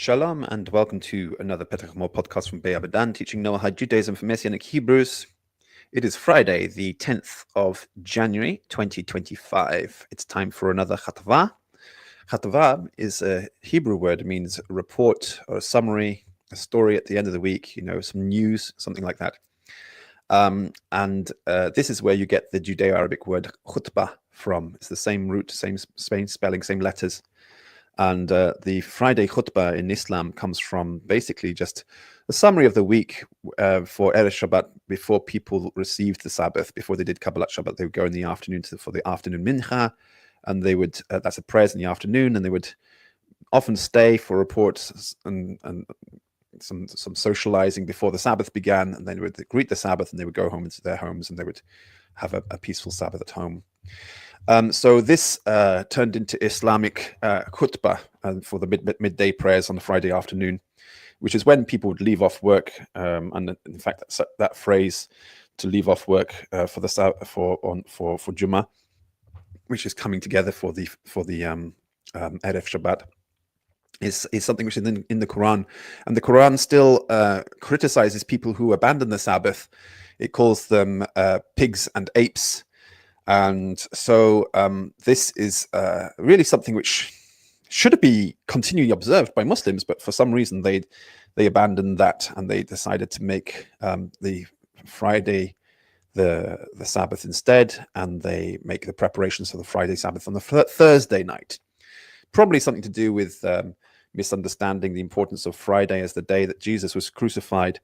Shalom and welcome to another Petach podcast from abedan, teaching Noahide Judaism for Messianic Hebrews. It is Friday, the 10th of January, 2025. It's time for another Khutba. Khutba is a Hebrew word. It means a report or a summary, a story at the end of the week, some news, something like that. This is where you get the Judeo-Arabic word Khutba from. It's the same root, same spelling, same letters. And the Friday khutbah in Islam comes from basically just a summary of the week for Erev Shabbat, before people received the Sabbath, before they did Kabbalat Shabbat. They would go in the afternoon for the afternoon mincha, and they would, that's a prayer in the afternoon, and they would often stay for reports and some socializing before the Sabbath began, and then they would greet the Sabbath, and they would go home into their homes, and they would have a peaceful Sabbath at home. So this turned into Islamic khutbah for the midday prayers on the Friday afternoon, which is when people would leave off work. And in fact, that phrase to leave off work for Jummah, which is coming together for the Erev Shabbat, is something which is in the Quran. And the Quran still criticizes people who abandon the Sabbath. It calls them pigs and apes. And so this is really something which should be continually observed by Muslims, but for some reason they abandoned that, and they decided to make the Friday the Sabbath instead, and they make the preparations for the Friday Sabbath on the Thursday night. Probably something to do with misunderstanding the importance of Friday as the day that Jesus was crucified,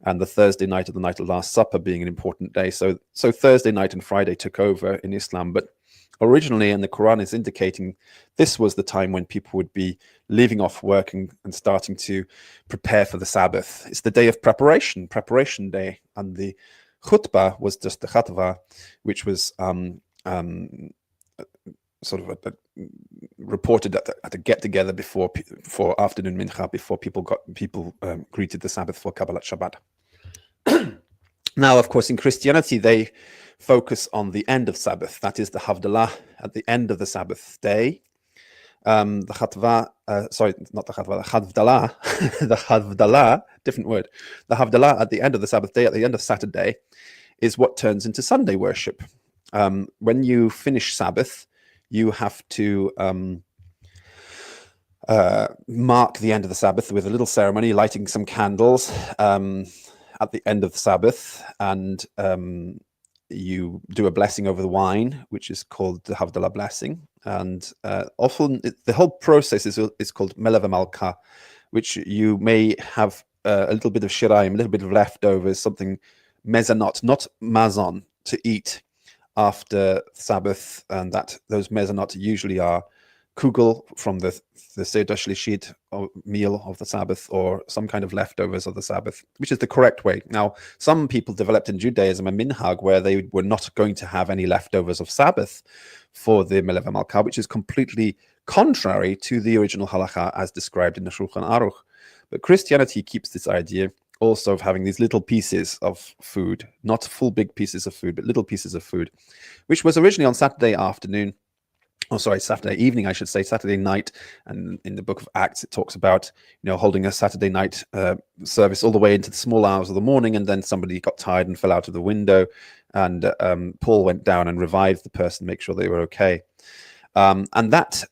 and the Thursday night of the night of Last Supper being an important day. So Thursday night and Friday took over in Islam. But originally, and the Quran is indicating, this was the time when people would be leaving off work and starting to prepare for the Sabbath. It's the day of preparation day. And the khutbah was just the khatva, which was reported at a get-together before afternoon mincha, before people greeted the Sabbath for Kabbalat Shabbat. Now, of course, in Christianity, they focus on the end of Sabbath. That is the Havdalah at the end of the Sabbath day. The Chatva, not the Chatva, the Havdalah, the Havdalah, different word. The Havdalah at the end of the Sabbath day, at the end of Saturday, is what turns into Sunday worship. When you finish Sabbath, you have to mark the end of the Sabbath with a little ceremony, lighting some candles at the end of the Sabbath, and you do a blessing over the wine, which is called the Havdalah blessing. And often the whole process is called Melav Malka, which you may have a little bit of shiraim, a little bit of leftovers, something mezanot, not mazon, to eat after Sabbath, and that those mezanot usually are kugel from the Seder Shlishit meal of the Sabbath, or some kind of leftovers of the Sabbath, which is the correct way. Now, some people developed in Judaism a minhag where they were not going to have any leftovers of Sabbath for the Melav Malka, which is completely contrary to the original halacha as described in the Shulchan Aruch. But Christianity keeps this idea also of having these little pieces of food, not full big pieces of food, but little pieces of food, which was originally on Saturday afternoon, Saturday evening, I should say, Saturday night. And in the book of Acts, it talks about, holding a Saturday night service all the way into the small hours of the morning. And then somebody got tired and fell out of the window, and Paul went down and revived the person, make sure they were okay. And that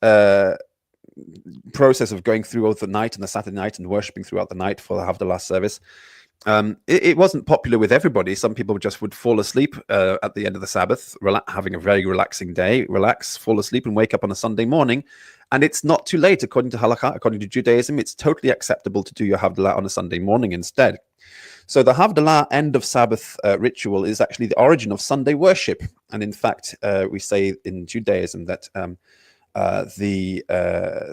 process of going through the night and the Saturday night and worshipping throughout the night for the Havdalah service, it wasn't popular with everybody. Some people just would fall asleep at the end of the Sabbath, having a very relaxing day, fall asleep and wake up on a Sunday morning. And it's not too late, according to halakha, according to Judaism. It's totally acceptable to do your Havdalah on a Sunday morning instead. So the Havdalah end of Sabbath ritual is actually the origin of Sunday worship. And in fact, we say in Judaism that the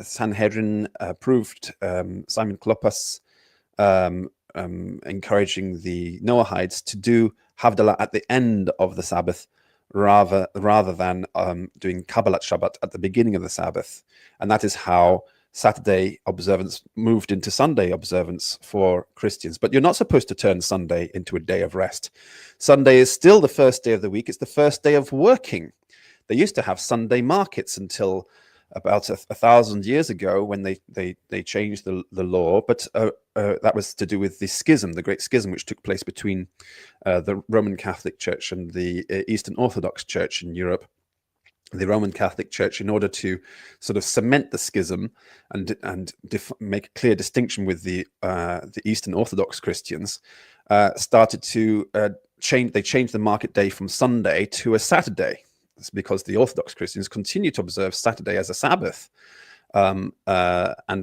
Sanhedrin approved Simon Klopas encouraging the Noahides to do Havdalah at the end of the Sabbath rather than doing Kabbalat Shabbat at the beginning of the Sabbath. And that is how Saturday observance moved into Sunday observance for Christians. But you're not supposed to turn Sunday into a day of rest. Sunday is still the first day of the week. It's the first day of working. They used to have Sunday markets until about 1,000 years ago when they changed the law, but that was to do with the schism, the Great Schism, which took place between the Roman Catholic Church and the Eastern Orthodox Church in Europe. The Roman Catholic Church, in order to sort of cement the schism and make a clear distinction with the Eastern Orthodox Christians, started to change. They changed the market day from Sunday to a Saturday. It's because the Orthodox Christians continue to observe Saturday as a Sabbath, and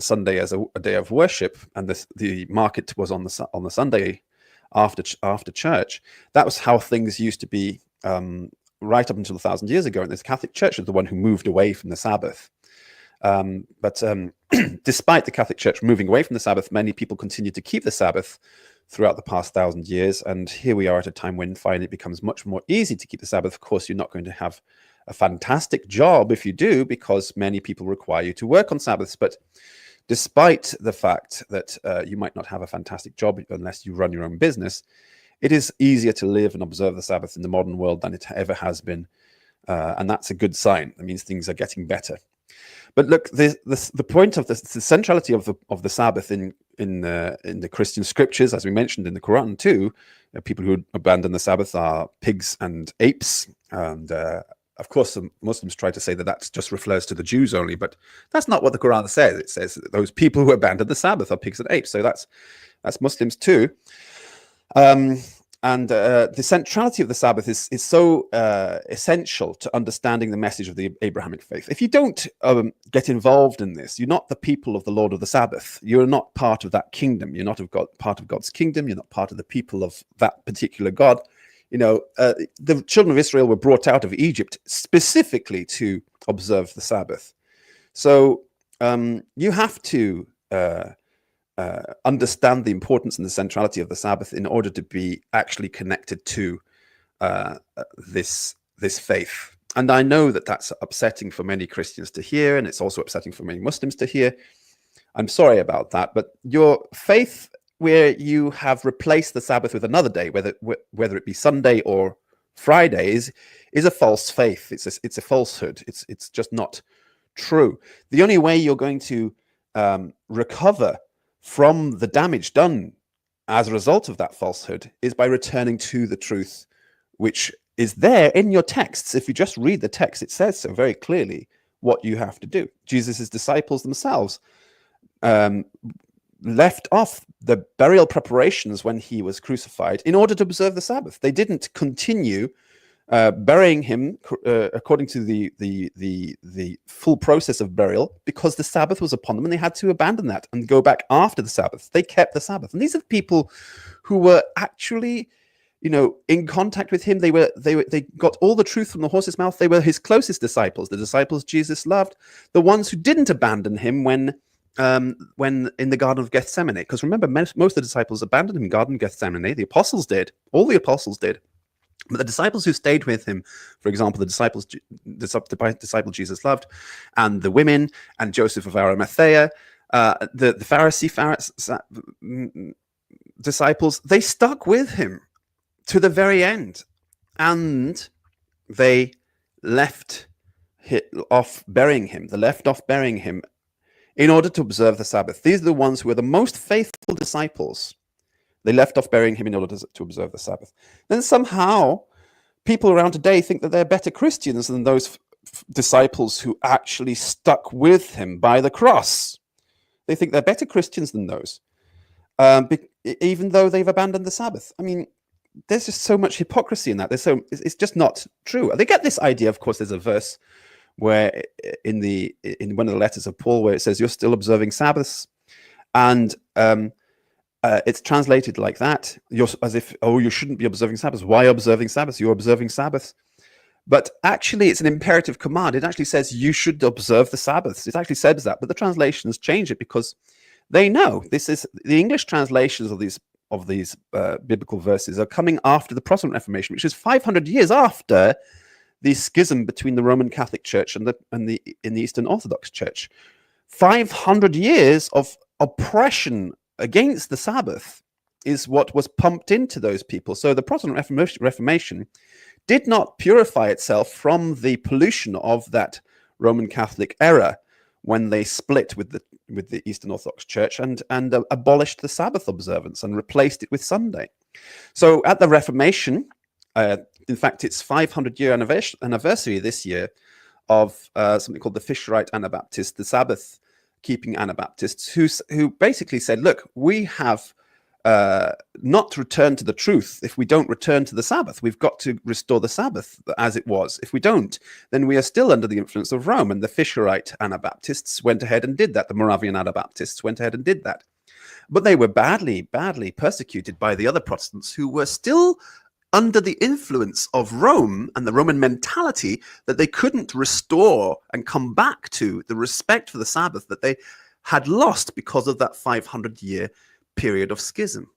Sunday as a day of worship, and the market was on the Sunday after church. That was how things used to be right up until 1,000 years ago, and the Catholic Church is the one who moved away from the Sabbath. But despite the Catholic Church moving away from the Sabbath, many people continue to keep the Sabbath throughout the past 1,000 years. And here we are at a time when finally it becomes much more easy to keep the Sabbath. Of course, you're not going to have a fantastic job if you do, because many people require you to work on Sabbaths. But despite the fact that you might not have a fantastic job unless you run your own business, it is easier to live and observe the Sabbath in the modern world than it ever has been. And that's a good sign. That means things are getting better. But look, the point of the centrality of the Sabbath in the Christian scriptures, as we mentioned in the Quran too, people who abandon the Sabbath are pigs and apes. And of course, the Muslims try to say that just refers to the Jews only, but that's not what the Quran says. It says that those people who abandon the Sabbath are pigs and apes. So that's Muslims too. And the centrality of the Sabbath is so essential to understanding the message of the Abrahamic faith. If you don't get involved in this, you're not the people of the Lord of the Sabbath. You're not part of that kingdom. You're not part of God's kingdom. You're not part of the people of that particular God. You know, the children of Israel were brought out of Egypt specifically to observe the Sabbath. So you have to understand the importance and the centrality of the Sabbath in order to be actually connected to this faith. And I know that that's upsetting for many Christians to hear, and it's also upsetting for many Muslims to hear. I'm sorry about that, but your faith, where you have replaced the Sabbath with another day, whether it be Sunday or Friday, is a false faith. It's a falsehood. It's just not true. The only way you're going to recover from the damage done as a result of that falsehood is by returning to the truth, which is there in your texts. If you just read the text, it says so very clearly what you have to do. Jesus' disciples themselves left off the burial preparations when he was crucified in order to observe the Sabbath. They didn't continue burying him according to the full process of burial, because the Sabbath was upon them and they had to abandon that and go back after the Sabbath. They kept the Sabbath. And these are the people who were actually, you know, in contact with him. They got all the truth from the horse's mouth. They were his closest disciples, the disciples Jesus loved, the ones who didn't abandon him when in the Garden of Gethsemane. Because remember, most of the disciples abandoned him in the Garden of Gethsemane. The apostles did. All the apostles did. But the disciples who stayed with him, for example, the disciple Jesus loved, and the women, and Joseph of Arimathea, the Pharisee disciples, they stuck with him to the very end, and they left off burying him. They left off burying him in order to observe the Sabbath. These are the ones who were the most faithful disciples. They left off burying him in order to observe the Sabbath. Then somehow people around today think that they're better Christians than those disciples who actually stuck with him by the cross. They think they're better Christians than those, even though they've abandoned the Sabbath. I mean, there's just so much hypocrisy in that. It's just not true. They get this idea. Of course, there's a verse where in one of the letters of Paul where it says you're still observing Sabbaths, and it's translated like that, as if, oh, you shouldn't be observing Sabbaths. Why observing Sabbaths? You're observing Sabbaths. But actually, it's an imperative command. It actually says you should observe the Sabbaths. It actually says that, but the translations change it because they know this is the English translations of these biblical verses are coming after the Protestant Reformation, which is 500 years after the schism between the Roman Catholic Church and the Eastern Orthodox Church. 500 years of oppression against the Sabbath is what was pumped into those people. So the Protestant Reformation did not purify itself from the pollution of that Roman Catholic era when they split with the Eastern Orthodox Church and abolished the Sabbath observance and replaced it with Sunday. So at the Reformation, in fact, it's 500-year anniversary this year of something called the Fisherite Anabaptists, the Sabbath-keeping Anabaptists, who basically said, look, we have not returned to the truth if we don't return to the Sabbath. We've got to restore the Sabbath as it was. If we don't, then we are still under the influence of Rome. And the Fisherite Anabaptists went ahead and did that. The Moravian Anabaptists went ahead and did that. But they were badly, badly persecuted by the other Protestants who were still under the influence of Rome and the Roman mentality that they couldn't restore and come back to the respect for the Sabbath that they had lost because of that 500-year period of schism.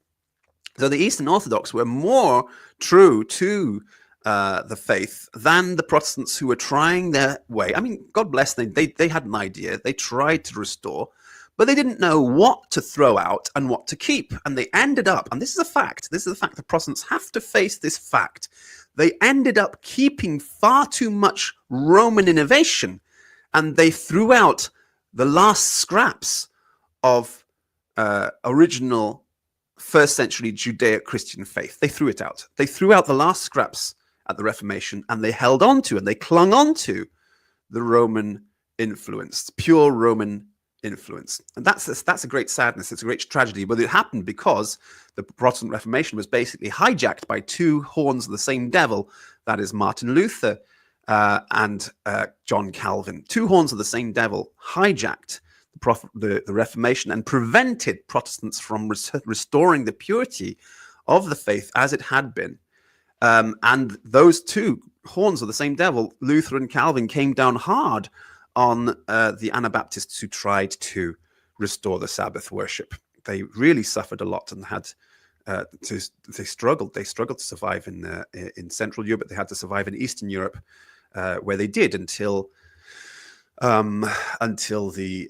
So the Eastern Orthodox were more true to the faith than the Protestants who were trying their way. I mean, God bless them. They had an idea. They tried to restore, but they didn't know what to throw out and what to keep. And they ended up, and this is a fact, the Protestants have to face this fact. They ended up keeping far too much Roman innovation, and they threw out the last scraps of original first century Judeo-Christian faith. They threw it out. They threw out the last scraps at the Reformation, and they held on to and they clung on to the Roman influence, pure Roman influence. And that's a great sadness. It's a great tragedy. But it happened because the Protestant Reformation was basically hijacked by two horns of the same devil. That is Martin Luther and John Calvin. Two horns of the same devil hijacked the Reformation and prevented Protestants from restoring the purity of the faith as it had been. And those two horns of the same devil, Luther and Calvin, came down hard on the Anabaptists who tried to restore the Sabbath worship. They really suffered a lot and had they struggled to survive in Central Europe. They had to survive in Eastern Europe, where they did until the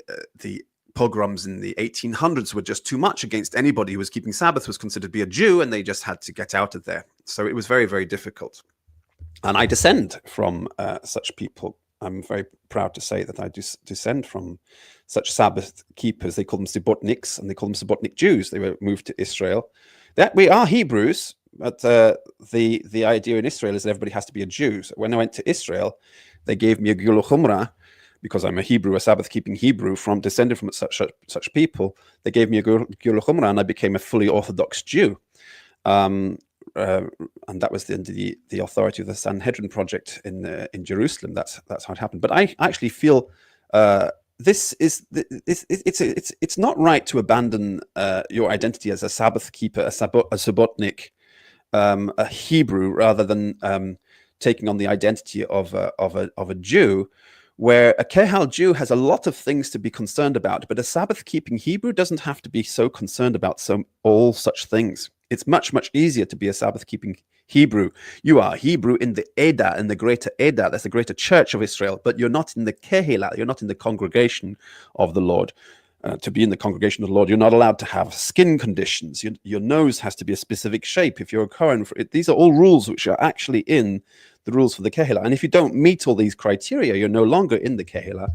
pogroms in the 1800s were just too much against anybody who was keeping Sabbath was considered to be a Jew, and they just had to get out of there. So it was very, very difficult. And I descend from such people. I'm very proud to say that I descend from such Sabbath keepers. They call them Subotniks, and they call them Subotnik Jews. They were moved to Israel. We are Hebrews, but the idea in Israel is that everybody has to be a Jew. So when I went to Israel, they gave me a Gula Chumrah, because I'm a Hebrew, a Sabbath-keeping Hebrew, descended from such people. They gave me a Gula Chumrah, and I became a fully Orthodox Jew. And that was the authority of the Sanhedrin project in Jerusalem. That's how it happened. But I actually feel it's not right to abandon your identity as a Sabbath keeper, a Subotnik, a Hebrew, rather than taking on the identity of a Jew, where a Kehal Jew has a lot of things to be concerned about, but a Sabbath-keeping Hebrew doesn't have to be so concerned about all such things. It's much, much easier to be a Sabbath-keeping Hebrew. You are Hebrew in the Eda, in the greater Eda, that's the greater church of Israel, but you're not in the Kehillah, you're not in the congregation of the Lord. To be in the congregation of the Lord, you're not allowed to have skin conditions. Your nose has to be a specific shape. If you're a Kohen, these are all rules which are actually in the rules for the Kehillah. And if you don't meet all these criteria, you're no longer in the Kehillah,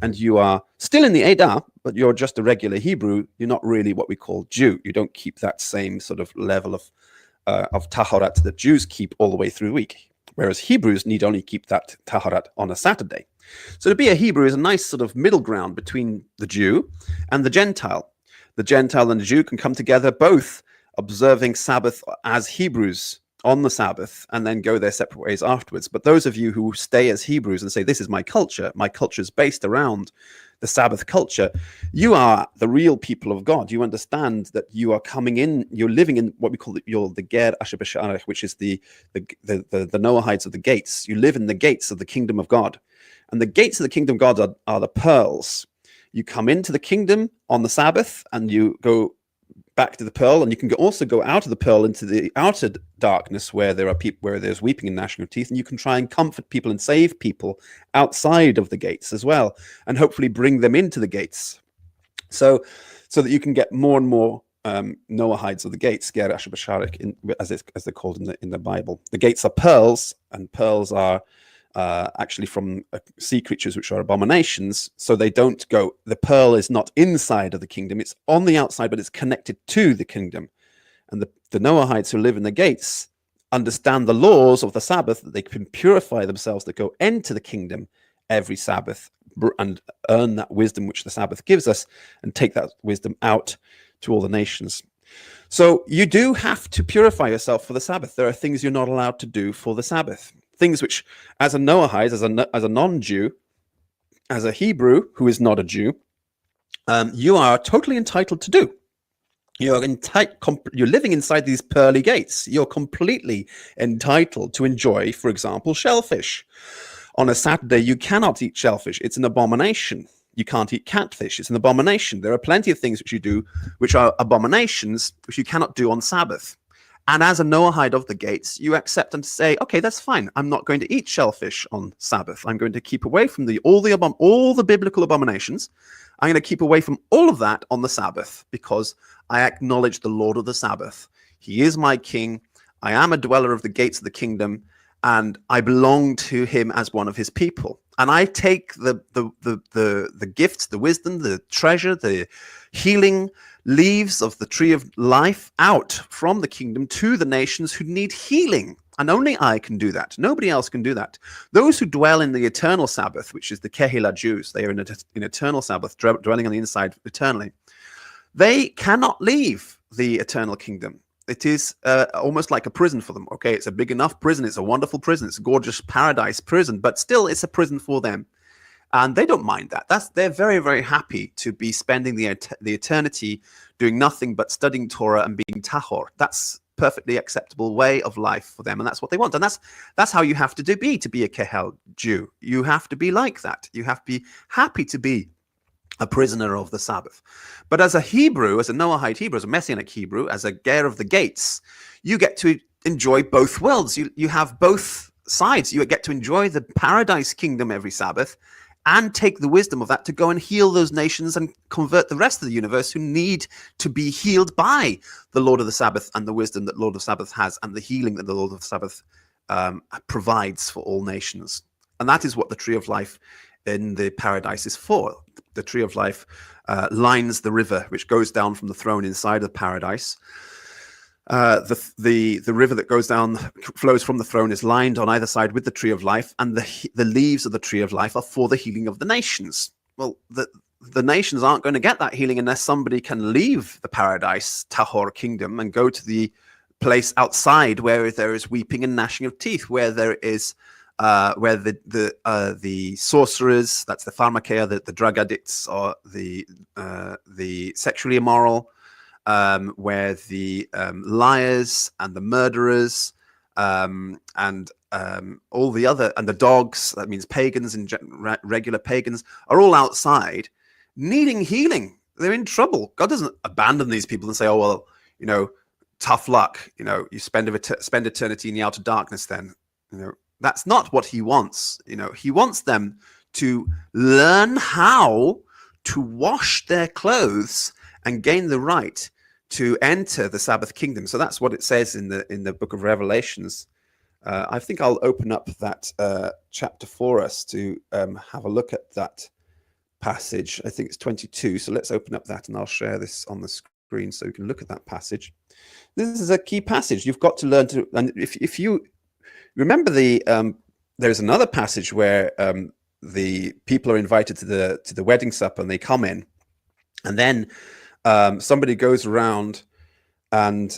and you are still in the Eda, but you're just a regular Hebrew. You're not really what we call Jew. You don't keep that same sort of level of taharat that Jews keep all the way through the week, whereas Hebrews need only keep that taharat on a Saturday. So to be a Hebrew is a nice sort of middle ground between the Jew and the Gentile. The Gentile and the Jew can come together, both observing Sabbath as Hebrews on the Sabbath, and then go their separate ways afterwards. But those of you who stay as Hebrews and say, this is my culture is based around the Sabbath culture, you are the real people of God. You understand that you are coming in, you're living in what we call the ger asher b'sharech, which is the Noahides of the gates. You live in the gates of the kingdom of God. And the gates of the kingdom of God are the pearls. You come into the kingdom on the Sabbath, and you go back to the pearl, and you can also go out of the pearl into the outer darkness where there are people, where there's weeping and gnashing of teeth, and you can try and comfort people and save people outside of the gates as well, and hopefully bring them into the gates, so that you can get more and more Noahides of the gates, ger asher b'sharech, as they're called in the Bible. The gates are pearls, and pearls are actually from sea creatures, which are abominations. So they don't go, the pearl is not inside of the kingdom, it's on the outside, but it's connected to the kingdom. And the Noahides who live in the gates understand the laws of the Sabbath, that they can purify themselves, that go into the kingdom every Sabbath and earn that wisdom which the Sabbath gives us, and take that wisdom out to all the nations. So you do have to purify yourself for the Sabbath. There are things you're not allowed to do for the Sabbath. Things which, as a Noahide, as a non-Jew, as a Hebrew who is not a Jew, you are totally entitled to do. You're living inside these pearly gates. You're completely entitled to enjoy, for example, shellfish. On a Saturday, you cannot eat shellfish. It's an abomination. You can't eat catfish. It's an abomination. There are plenty of things which you do, which are abominations, which you cannot do on Sabbath. And as a Noahide of the gates, you accept and say, okay, that's fine. I'm not going to eat shellfish on Sabbath. I'm going to keep away from all the biblical abominations. I'm going to keep away from all of that on the Sabbath, because I acknowledge the Lord of the Sabbath. He is my king. I am a dweller of the gates of the kingdom, and I belong to him as one of his people. And I take the gifts, the wisdom, the treasure, the healing leaves of the tree of life out from the kingdom to the nations who need healing. And only I can do that. Nobody else can do that. Those who dwell in the eternal Sabbath, which is the Kehillah Jews, they are in eternal Sabbath, dwelling on the inside eternally. They cannot leave the eternal kingdom. It is almost like a prison for them. Okay, it's a big enough prison. It's a wonderful prison. It's a gorgeous paradise prison, but still it's a prison for them. And they don't mind that. They're very, very happy to be spending the eternity doing nothing but studying Torah and being tahor. That's perfectly acceptable way of life for them, and that's what they want. And that's how you have to be a Kehel Jew. You have to be like that. You have to be happy to be a prisoner of the Sabbath. But as a Hebrew, as a Noahide Hebrew, as a Messianic Hebrew, as a Ger of the Gates, you get to enjoy both worlds. You have both sides. You get to enjoy the paradise kingdom every Sabbath, and take the wisdom of that to go and heal those nations and convert the rest of the universe who need to be healed by the Lord of the Sabbath, and the wisdom that Lord of the Sabbath has, and the healing that the Lord of the Sabbath provides for all nations. And that is what the tree of life in the paradise is for. The tree of life lines the river which goes down from the throne inside of paradise. The river that goes down, flows from the throne, is lined on either side with the tree of life, and the leaves of the tree of life are for the healing of the nations. Well, the nations aren't going to get that healing unless somebody can leave the paradise, Tahor kingdom, and go to the place outside where there is weeping and gnashing of teeth, where there is where the sorcerers, that's the pharmakeia, the drug addicts, or the sexually immoral, where the liars and the murderers and all the other, and the dogs, that means pagans and regular pagans, are all outside needing healing. They're in trouble. God doesn't abandon these people and say, oh, well, tough luck. You spend eternity in the outer darkness then. That's not what he wants. He wants them to learn how to wash their clothes and gain the right to enter the Sabbath kingdom. So that's what it says in the book of Revelations. I think I'll open up that chapter for us to have a look at that passage. I think it's 22. So let's open up that, and I'll share this on the screen so you can look at that passage. This is a key passage. You've got to learn to, and if you remember there's another passage where the people are invited to the wedding supper, and they come in, and then somebody goes around and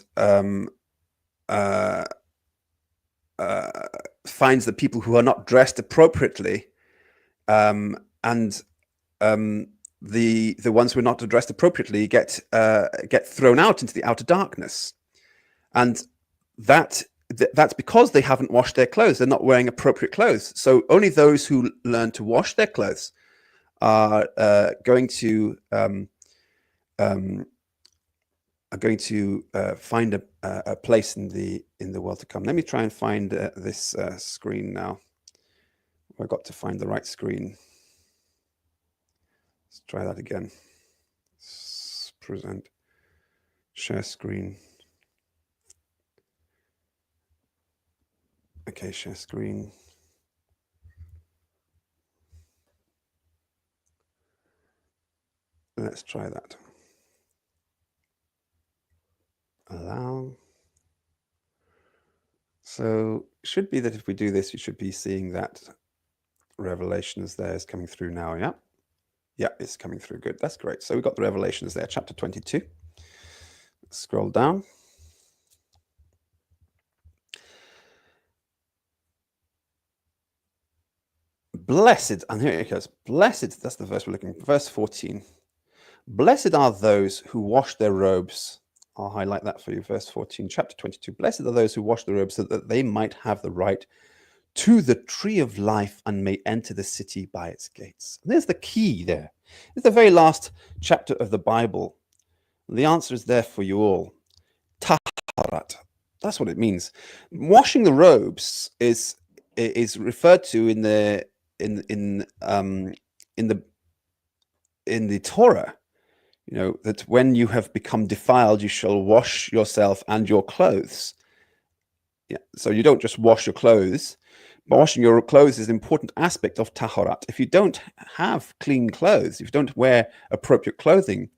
finds the people who are not dressed appropriately, and the ones who are not dressed appropriately get thrown out into the outer darkness, and that's because they haven't washed their clothes. They're not wearing appropriate clothes. So only those who learn to wash their clothes are going to find a place in the world to come. Let me try and find this screen now. I got to find the right screen. Let's try that again. Present, share screen. Okay, share screen. Let's try that. Allow. So it should be that if we do this, you should be seeing that Revelations there is coming through now. Yeah. Yeah, it's coming through. Good. That's great. So we've got the Revelations there, chapter 22. Scroll down. Blessed, and here it goes. Blessed, that's the verse we're looking for. Verse 14. Blessed are those who wash their robes. I'll highlight that for you. Verse 14, chapter 22. Blessed are those who wash their robes so that they might have the right to the tree of life and may enter the city by its gates. And there's the key there. It's the very last chapter of the Bible. The answer is there for you all. Taharat. That's what it means. Washing the robes is referred to in the Torah. You know, that when you have become defiled, you shall wash yourself and your clothes. Yeah. So you don't just wash your clothes. But washing your clothes is an important aspect of taharat. If you don't have clean clothes, if you don't wear appropriate clothing,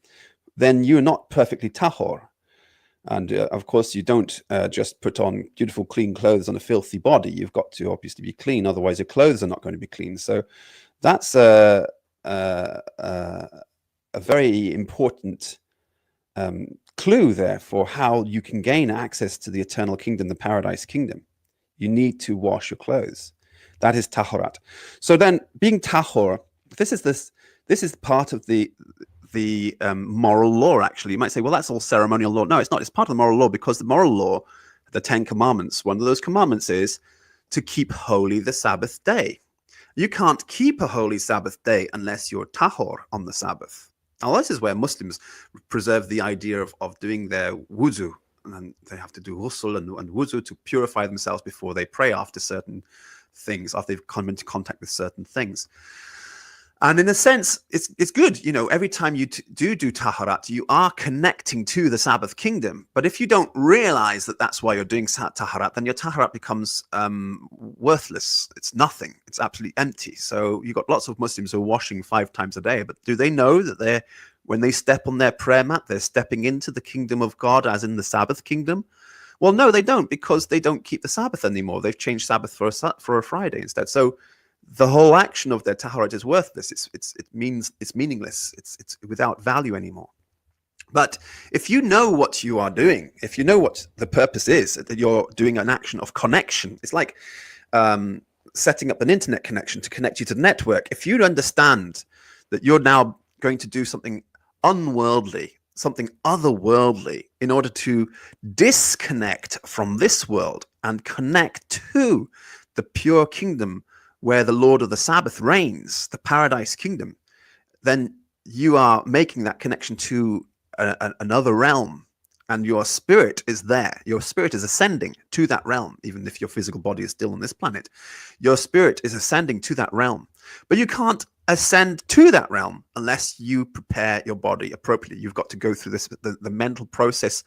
then you're not perfectly tahor. And of course, you don't just put on beautiful, clean clothes on a filthy body. You've got to obviously be clean. Otherwise, your clothes are not going to be clean. So that's a very important clue there for how you can gain access to the eternal kingdom, the paradise kingdom. You need to wash your clothes. That is tahorat. So then, being tahor, this is part of the moral law. Actually, you might say, well, that's all ceremonial law. No, it's not. It's part of the moral law, because the moral law, the 10 commandments, one of those commandments is to keep holy the Sabbath day. You can't keep a holy Sabbath day unless you're tahor on the Sabbath. Now, this is where Muslims preserve the idea of doing their wudu, and they have to do ghusl and wudu to purify themselves before they pray after certain things, after they've come into contact with certain things. And in a sense, it's good. You know, every time you do taharat, you are connecting to the Sabbath kingdom. But if you don't realize that that's why you're doing taharat, then your taharat becomes worthless. It's nothing. It's absolutely empty. So you've got lots of Muslims who are washing 5 times a day. But do they know that when they step on their prayer mat, they're stepping into the kingdom of God, as in the Sabbath kingdom? Well, no, they don't, because they don't keep the Sabbath anymore. They've changed Sabbath for a Friday instead. So the whole action of their taharat is worthless. It's meaningless. It's without value anymore. But if you know what you are doing, if you know what the purpose is, that you're doing an action of connection, it's like setting up an internet connection to connect you to the network. If you understand that you're now going to do something unworldly, something otherworldly, in order to disconnect from this world and connect to the pure kingdom where the Lord of the Sabbath reigns, the paradise kingdom, then you are making that connection to another realm, and your spirit is there. Your spirit is ascending to that realm, even if your physical body is still on this planet. Your spirit is ascending to that realm. But you can't ascend to that realm unless you prepare your body appropriately. You've got to go through the mental process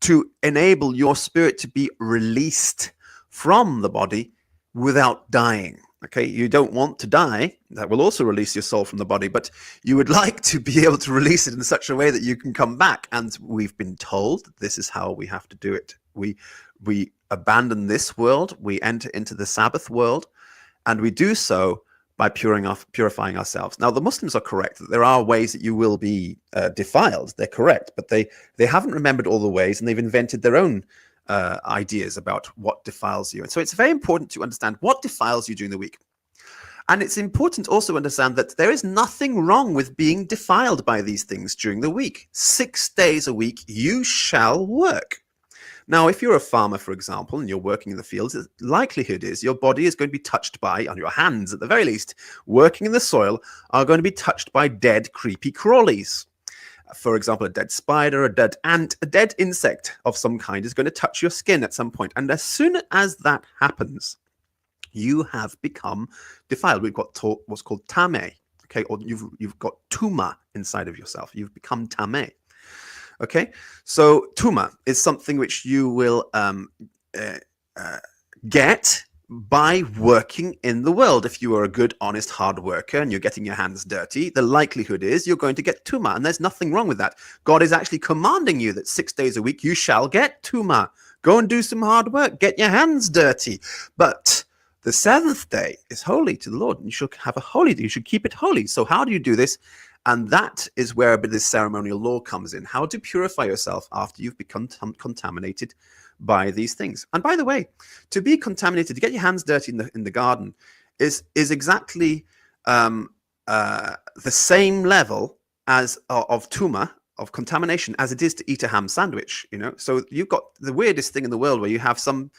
to enable your spirit to be released from the body without dying. Okay, you don't want to die. That will also release your soul from the body, but you would like to be able to release it in such a way that you can come back. And we've been told this is how we have to do it. We abandon this world, we enter into the Sabbath world, and we do so by purifying ourselves. Now, the Muslims are correct that there are ways that you will be defiled. They're correct, but they haven't remembered all the ways, and they've invented their own ideas about what defiles you. And so it's very important to understand what defiles you during the week. And it's important also to understand that there is nothing wrong with being defiled by these things during the week. 6 days a week, you shall work. Now, if you're a farmer, for example, and you're working in the fields, the likelihood is your body is going to be touched by, on your hands at the very least, working in the soil, are going to be touched by dead, creepy crawlies. For example, a dead spider, a dead ant, a dead insect of some kind is going to touch your skin at some point. And as soon as that happens, you have become defiled. We've got what's called tameh, okay? Or you've got tuma inside of yourself. You've become tameh, okay? So tuma is something which you will get by working in the world. If you are a good, honest, hard worker and you're getting your hands dirty, the likelihood is you're going to get tumah, and there's nothing wrong with that. God is actually commanding you that 6 days a week you shall get tumah. Go and do some hard work, get your hands dirty. But the seventh day is holy to the Lord, and you should have a holy day. You should keep it holy. So how do you do this? And that is where this ceremonial law comes in. How to purify yourself after you've become contaminated by these things. And by the way, to be contaminated, to get your hands dirty in the garden is exactly the same level as of tumah, of contamination, as it is to eat a ham sandwich. So you've got the weirdest thing in the world where you have some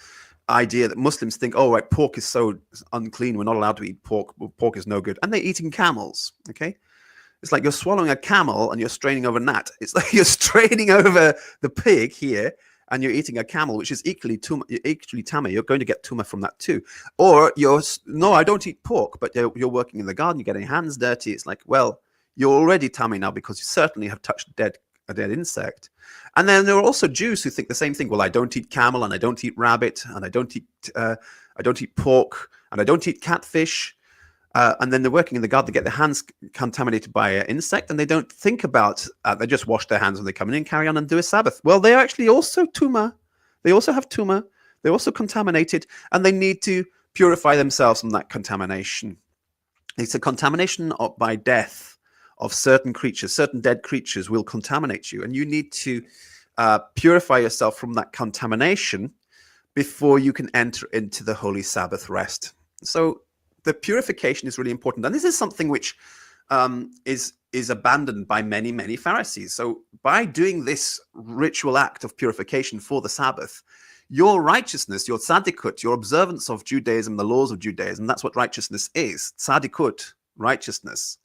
idea that Muslims think, oh, right, pork is so unclean, we're not allowed to eat pork. Pork is no good, and they're eating camels. Okay. It's like you're swallowing a camel and you're straining over gnat. It's like you're straining over the pig here and you're eating a camel, which is equally tameh. You're going to get tumah from that too. Or no, I don't eat pork, but you're working in the garden, you're getting your hands dirty. It's like, well, you're already tameh now because you certainly have touched a dead insect. And then there are also Jews who think the same thing. Well, I don't eat camel and I don't eat rabbit and I don't eat pork and I don't eat catfish. And then they're working in the garden, they get their hands contaminated by an insect, and they don't think about, they just wash their hands when they come in and carry on and do a Sabbath. Well, they're actually also tumah. They also have tumah. They're also contaminated, and they need to purify themselves from that contamination. It's a contamination by death of certain creatures. Certain dead creatures will contaminate you, and you need to purify yourself from that contamination before you can enter into the holy Sabbath rest. So the purification is really important, and this is something which is abandoned by many Pharisees. So by doing this ritual act of purification for the Sabbath, your righteousness, your tzadikut, your observance of Judaism, the laws of Judaism, that's what righteousness is, tzadikut, righteousness.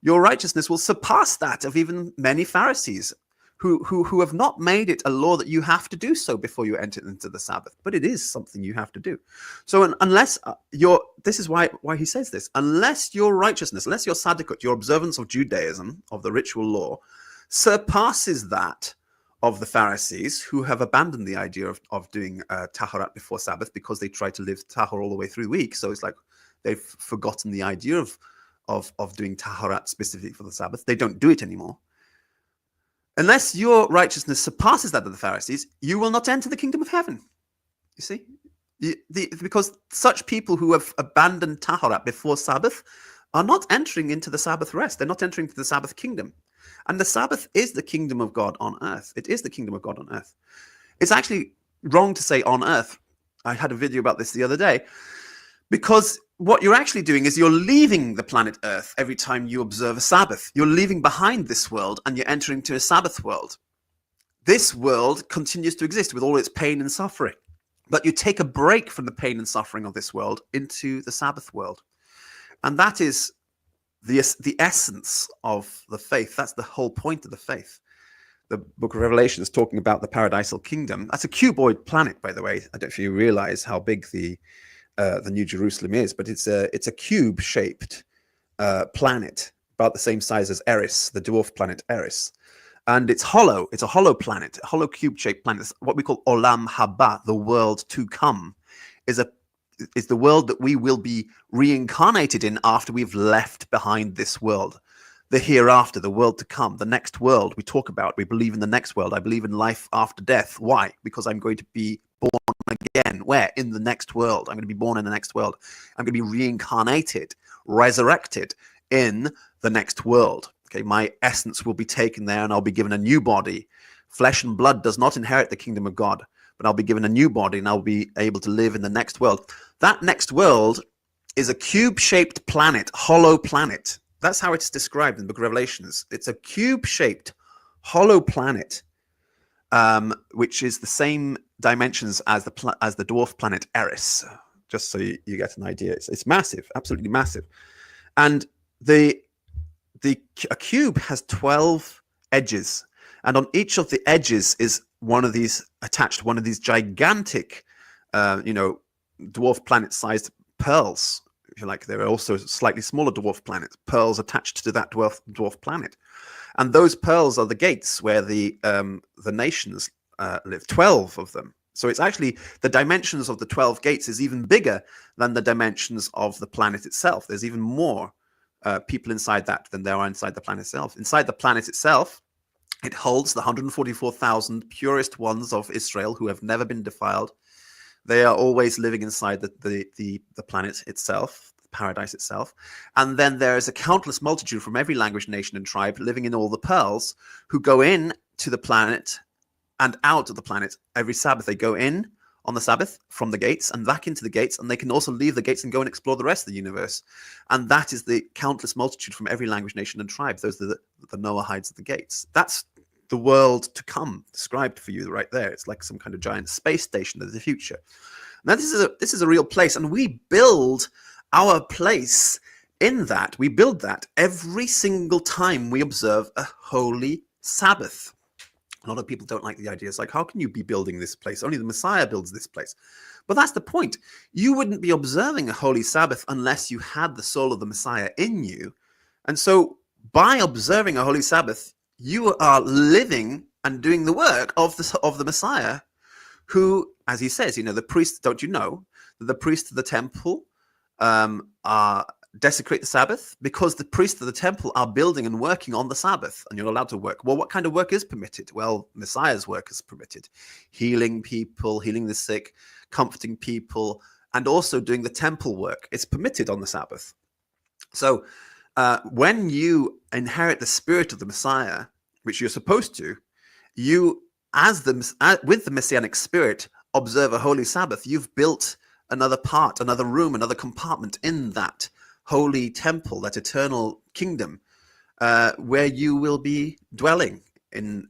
Your righteousness will surpass that of even many Pharisees who have not made it a law that you have to do so before you enter into the Sabbath, but it is something you have to do. So unless this is why he says this, unless your righteousness, unless your tzadikut, your observance of Judaism, of the ritual law, surpasses that of the Pharisees, who have abandoned the idea of doing taharat before Sabbath because they try to live tahor all the way through the week. So it's like they've forgotten the idea of doing taharat specifically for the Sabbath. They don't do it anymore. Unless your righteousness surpasses that of the Pharisees, you will not enter the kingdom of heaven. You see? Because such people who have abandoned taharat before Sabbath are not entering into the Sabbath rest. They're not entering into the Sabbath kingdom. And the Sabbath is the kingdom of God on earth. It is the kingdom of God on earth. It's actually wrong to say on earth. I had a video about this the other day, because what you're actually doing is you're leaving the planet Earth every time you observe a Sabbath. You're leaving behind this world and you're entering into a Sabbath world. This world continues to exist with all its pain and suffering, but you take a break from the pain and suffering of this world into the Sabbath world. And that is the essence of the faith. That's the whole point of the faith. The book of Revelation is talking about the paradisal kingdom. That's a cuboid planet, by the way. I don't know if you realize how big the New Jerusalem is, but it's a cube-shaped planet, about the same size as Eris, the dwarf planet Eris, and it's hollow. It's a hollow planet, a hollow cube-shaped planet. It's what we call Olam Haba, the world to come, is the world that we will be reincarnated in after we've left behind this world. The hereafter, the world to come, the next world we talk about. We believe in the next world. I believe in life after death. Why? Because I'm going to be born again. Where? In the next world. I'm going to be born in the next world. I'm going to be reincarnated, resurrected in the next world. Okay, my essence will be taken there and I'll be given a new body. Flesh and blood does not inherit the kingdom of God, but I'll be given a new body and I'll be able to live in the next world. That next world is a cube-shaped planet, hollow planet. That's how it's described in the book of Revelations. It's a cube-shaped, hollow planet, which is the same dimensions as the dwarf planet Eris. Just so you get an idea, it's massive, absolutely massive. And a cube has 12 edges, and on each of the edges is one of these gigantic, dwarf planet-sized pearls. If you like, there are also slightly smaller dwarf planets, pearls attached to that dwarf planet, and those pearls are the gates where the nations live. 12 of them. So it's actually the dimensions of the 12 gates is even bigger than the dimensions of the planet itself. There's even more people inside that than there are inside the planet itself. Inside the planet itself, it holds the 144,000 purest ones of Israel who have never been defiled. They are always living inside the planet itself, paradise itself. And then there is a countless multitude from every language, nation, and tribe living in all the pearls who go in to the planet and out of the planet every Sabbath. They go in on the Sabbath from the gates and back into the gates, and they can also leave the gates and go and explore the rest of the universe. And that is the countless multitude from every language, nation, and tribe. Those are the Noahides of the gates. That's the world to come described for you right there. It's like some kind of giant space station of the future. Now this is a real place, and we build our place in that. We build that every single time we observe a holy Sabbath. A lot of people don't like the idea. It's like, how can you be building this place? Only the Messiah builds this place. But that's the point. You wouldn't be observing a holy Sabbath unless you had the soul of the Messiah in you. And so by observing a holy Sabbath, you are living and doing the work of the Messiah, who, as he says, the priests, don't you know, that the priests of the temple desecrate the Sabbath? Because the priests of the temple are building and working on the Sabbath, and you're allowed to work. Well, what kind of work is permitted? Well, Messiah's work is permitted. Healing people, healing the sick, comforting people, and also doing the temple work. It's permitted on the Sabbath. So when you inherit the spirit of the Messiah, which you're supposed to, you, with the Messianic spirit, observe a holy Sabbath. You've built another part, another room, another compartment in that holy temple, that eternal kingdom, where you will be dwelling in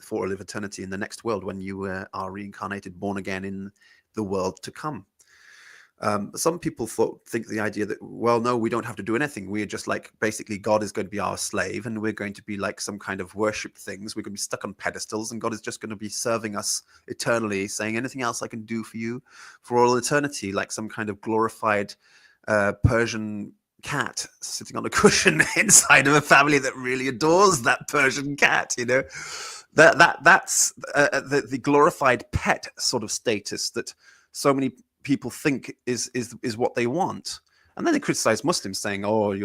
for all of eternity in the next world, when you are reincarnated, born again in the world to come. Some people think the idea that, well, no, we don't have to do anything. We're just like, basically, God is going to be our slave, and we're going to be like some kind of worship things. We're going to be stuck on pedestals, and God is just going to be serving us eternally, saying, anything else I can do for you for all eternity, like some kind of glorified Persian cat sitting on a cushion inside of a family that really adores that Persian cat. That's the glorified pet sort of status that so many people think is what they want. And then they criticize Muslims, saying, oh,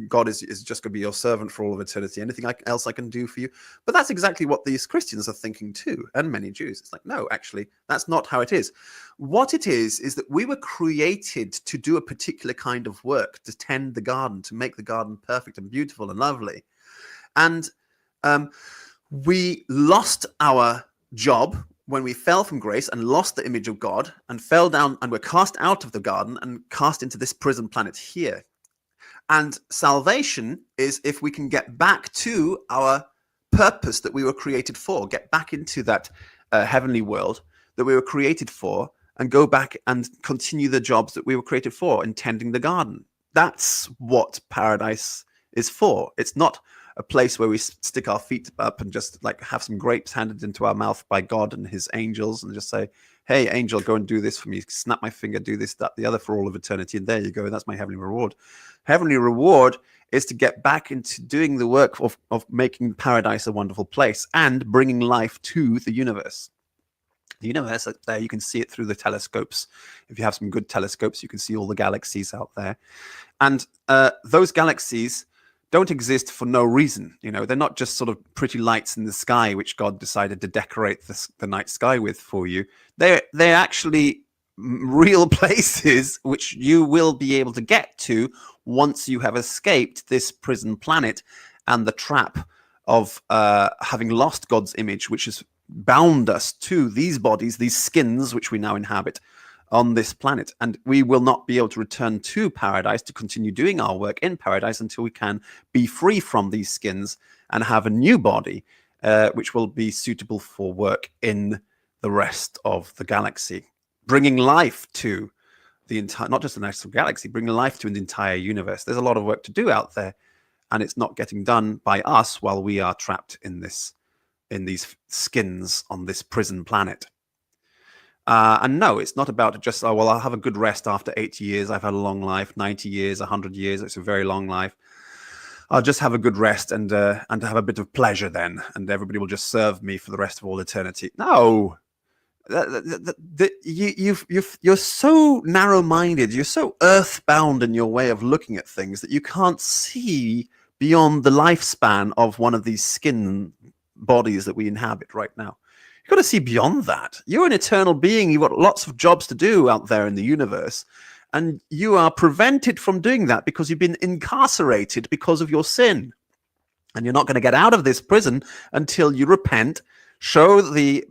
God is just going to be your servant for all of eternity. Anything else I can do for you? But that's exactly what these Christians are thinking too, and many Jews. It's like, no, actually, that's not how it is. What it is that we were created to do a particular kind of work, to tend the garden, to make the garden perfect and beautiful and lovely. And we lost our job when we fell from grace and lost the image of God and fell down and were cast out of the garden and cast into this prison planet here. And salvation is if we can get back to our purpose that we were created for, get back into that heavenly world that we were created for, and go back and continue the jobs that we were created for in tending the garden. That's what paradise is for. It's not a place where we stick our feet up and just like have some grapes handed into our mouth by God and his angels and just say, hey, angel, go and do this for me. Snap my finger, do this, that, the other for all of eternity. And there you go. That's my heavenly reward. Heavenly reward is to get back into doing the work of making paradise a wonderful place and bringing life to the universe. The universe, there you can see it through the telescopes. If you have some good telescopes, you can see all the galaxies out there. And those galaxies don't exist for no reason. They're not just sort of pretty lights in the sky which God decided to decorate the night sky with for you. They're actually real places which you will be able to get to once you have escaped this prison planet and the trap of having lost God's image, which has bound us to these bodies, these skins which we now inhabit on this planet. And we will not be able to return to paradise to continue doing our work in paradise until we can be free from these skins and have a new body which will be suitable for work in the rest of the galaxy, bringing life to the entire, not just the next galaxy, bringing life to the entire universe. There's a lot of work to do out there, and it's not getting done by us while we are trapped in these skins on this prison planet. And no, it's not about just, oh, well, I'll have a good rest after 80 years. I've had a long life, 90 years, 100 years. It's a very long life. I'll just have a good rest and have a bit of pleasure then, and everybody will just serve me for the rest of all eternity. No, you're so narrow-minded, you're so earthbound in your way of looking at things that you can't see beyond the lifespan of one of these skin bodies that we inhabit right now. You've got to see beyond that. You're an eternal being. You've got lots of jobs to do out there in the universe. And you are prevented from doing that because you've been incarcerated because of your sin. And you're not going to get out of this prison until you repent, show the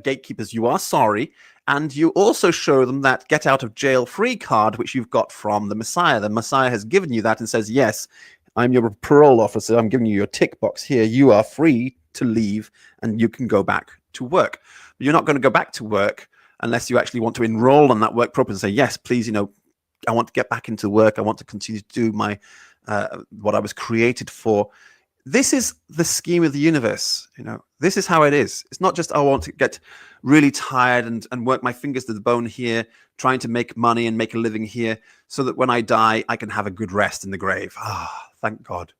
gatekeepers you are sorry, and you also show them that get out of jail free card, which you've got from the Messiah. The Messiah has given you that and says, yes, I'm your parole officer. I'm giving you your tick box here. You are free to leave and you can go back to work. But you're not going to go back to work unless you actually want to enroll on that work properly and say, yes, please, I want to get back into work. I want to continue to do my what I was created for. This is the scheme of the universe. This is how it is. It's not just I want to get really tired and work my fingers to the bone here, trying to make money and make a living here, so that when I die, I can have a good rest in the grave. Thank God,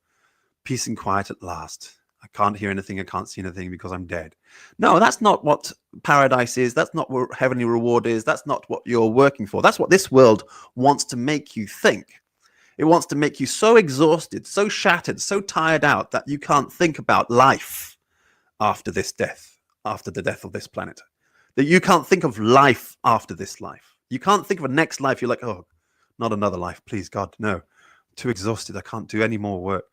peace and quiet at last. I can't hear anything. I can't see anything because I'm dead. No, that's not what paradise is. That's not what heavenly reward is. That's not what you're working for. That's what this world wants to make you think. It wants to make you so exhausted, so shattered, so tired out that you can't think about life after this death, after the death of this planet. That you can't think of life after this life. You can't think of a next life. You're like, oh, not another life. Please, God, no. I'm too exhausted. I can't do any more work.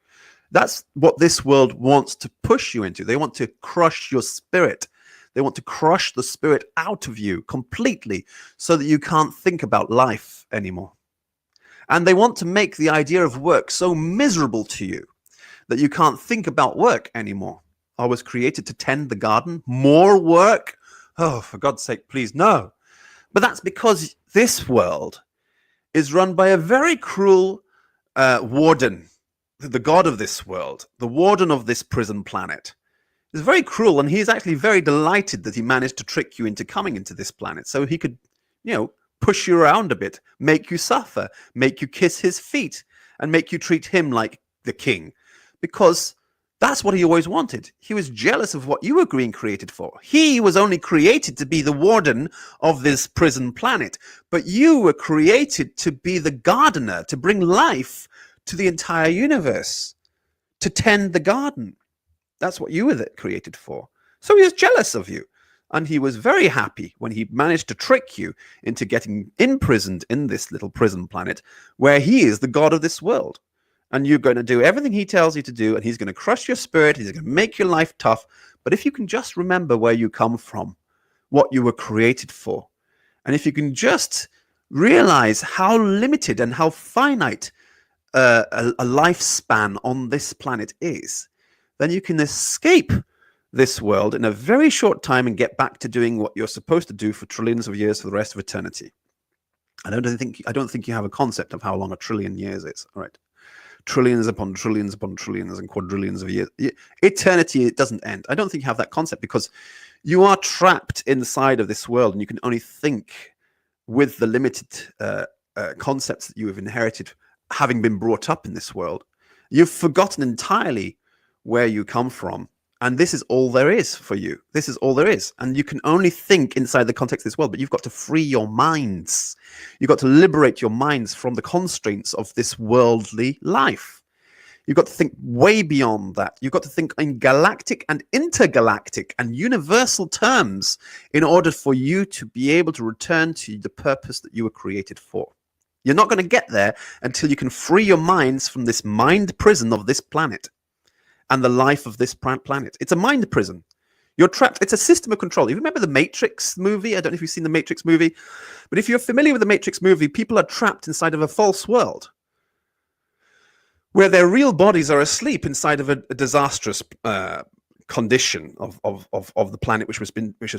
That's what this world wants to push you into. They want to crush your spirit. They want to crush the spirit out of you completely so that you can't think about life anymore. And they want to make the idea of work so miserable to you that you can't think about work anymore. I was created to tend the garden. More work? Oh, for God's sake, please, no. But that's because this world is run by a very cruel warden. The god of this world, the warden of this prison planet, is very cruel, and he's actually very delighted that he managed to trick you into coming into this planet so he could, push you around a bit, make you suffer, make you kiss his feet, and make you treat him like the king, because that's what he always wanted. He was jealous of what you were being created for. He was only created to be the warden of this prison planet, but you were created to be the gardener, to bring life to the entire universe, to tend the garden. That's what you were created for. So he was jealous of you. And he was very happy when he managed to trick you into getting imprisoned in this little prison planet where he is the god of this world. And you're going to do everything he tells you to do, and he's going to crush your spirit. He's going to make your life tough. But if you can just remember where you come from, what you were created for, and if you can just realize how limited and how finite a lifespan on this planet is, then you can escape this world in a very short time and get back to doing what you're supposed to do for trillions of years for the rest of eternity. I don't think you have a concept of how long a trillion years is. All right, trillions upon trillions upon trillions and quadrillions of years. Eternity, it doesn't end. I don't think you have that concept because you are trapped inside of this world, and you can only think with the limited concepts that you have inherited having been brought up in this world. You've forgotten entirely where you come from, and this is all there is for you. This is all there is, and you can only think inside the context of this world, but you've got to free your minds. You've got to liberate your minds from the constraints of this worldly life. You've got to think way beyond that. You've got to think in galactic and intergalactic and universal terms in order for you to be able to return to the purpose that you were created for. You're not going to get there until you can free your minds from this mind prison of this planet and the life of this planet. It's a mind prison. You're trapped. It's a system of control. You remember the Matrix movie? I don't know if you've seen the Matrix movie, but if you're familiar with the Matrix movie, people are trapped inside of a false world where their real bodies are asleep inside of a disastrous condition of the planet which has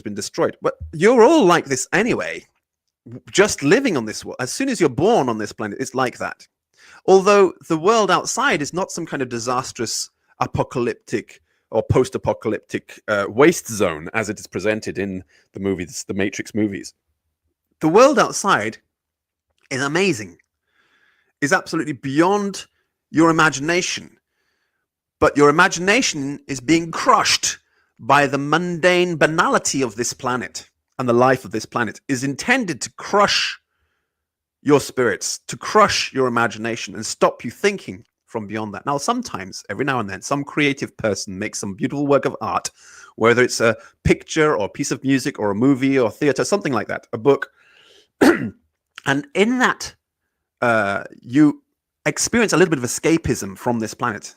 been destroyed. But you're all like this anyway. Just living on this world. As soon as you're born on this planet, it's like that. Although the world outside is not some kind of disastrous apocalyptic or post-apocalyptic waste zone as it is presented in the movies, the Matrix movies. The world outside is amazing, is absolutely beyond your imagination. But your imagination is being crushed by the mundane banality of this planet, and the life of this planet is intended to crush your spirits, to crush your imagination and stop you thinking from beyond that. Now, sometimes, every now and then, some creative person makes some beautiful work of art, whether it's a picture or a piece of music or a movie or theater, something like that, a book. And in that, you experience a little bit of escapism from this planet.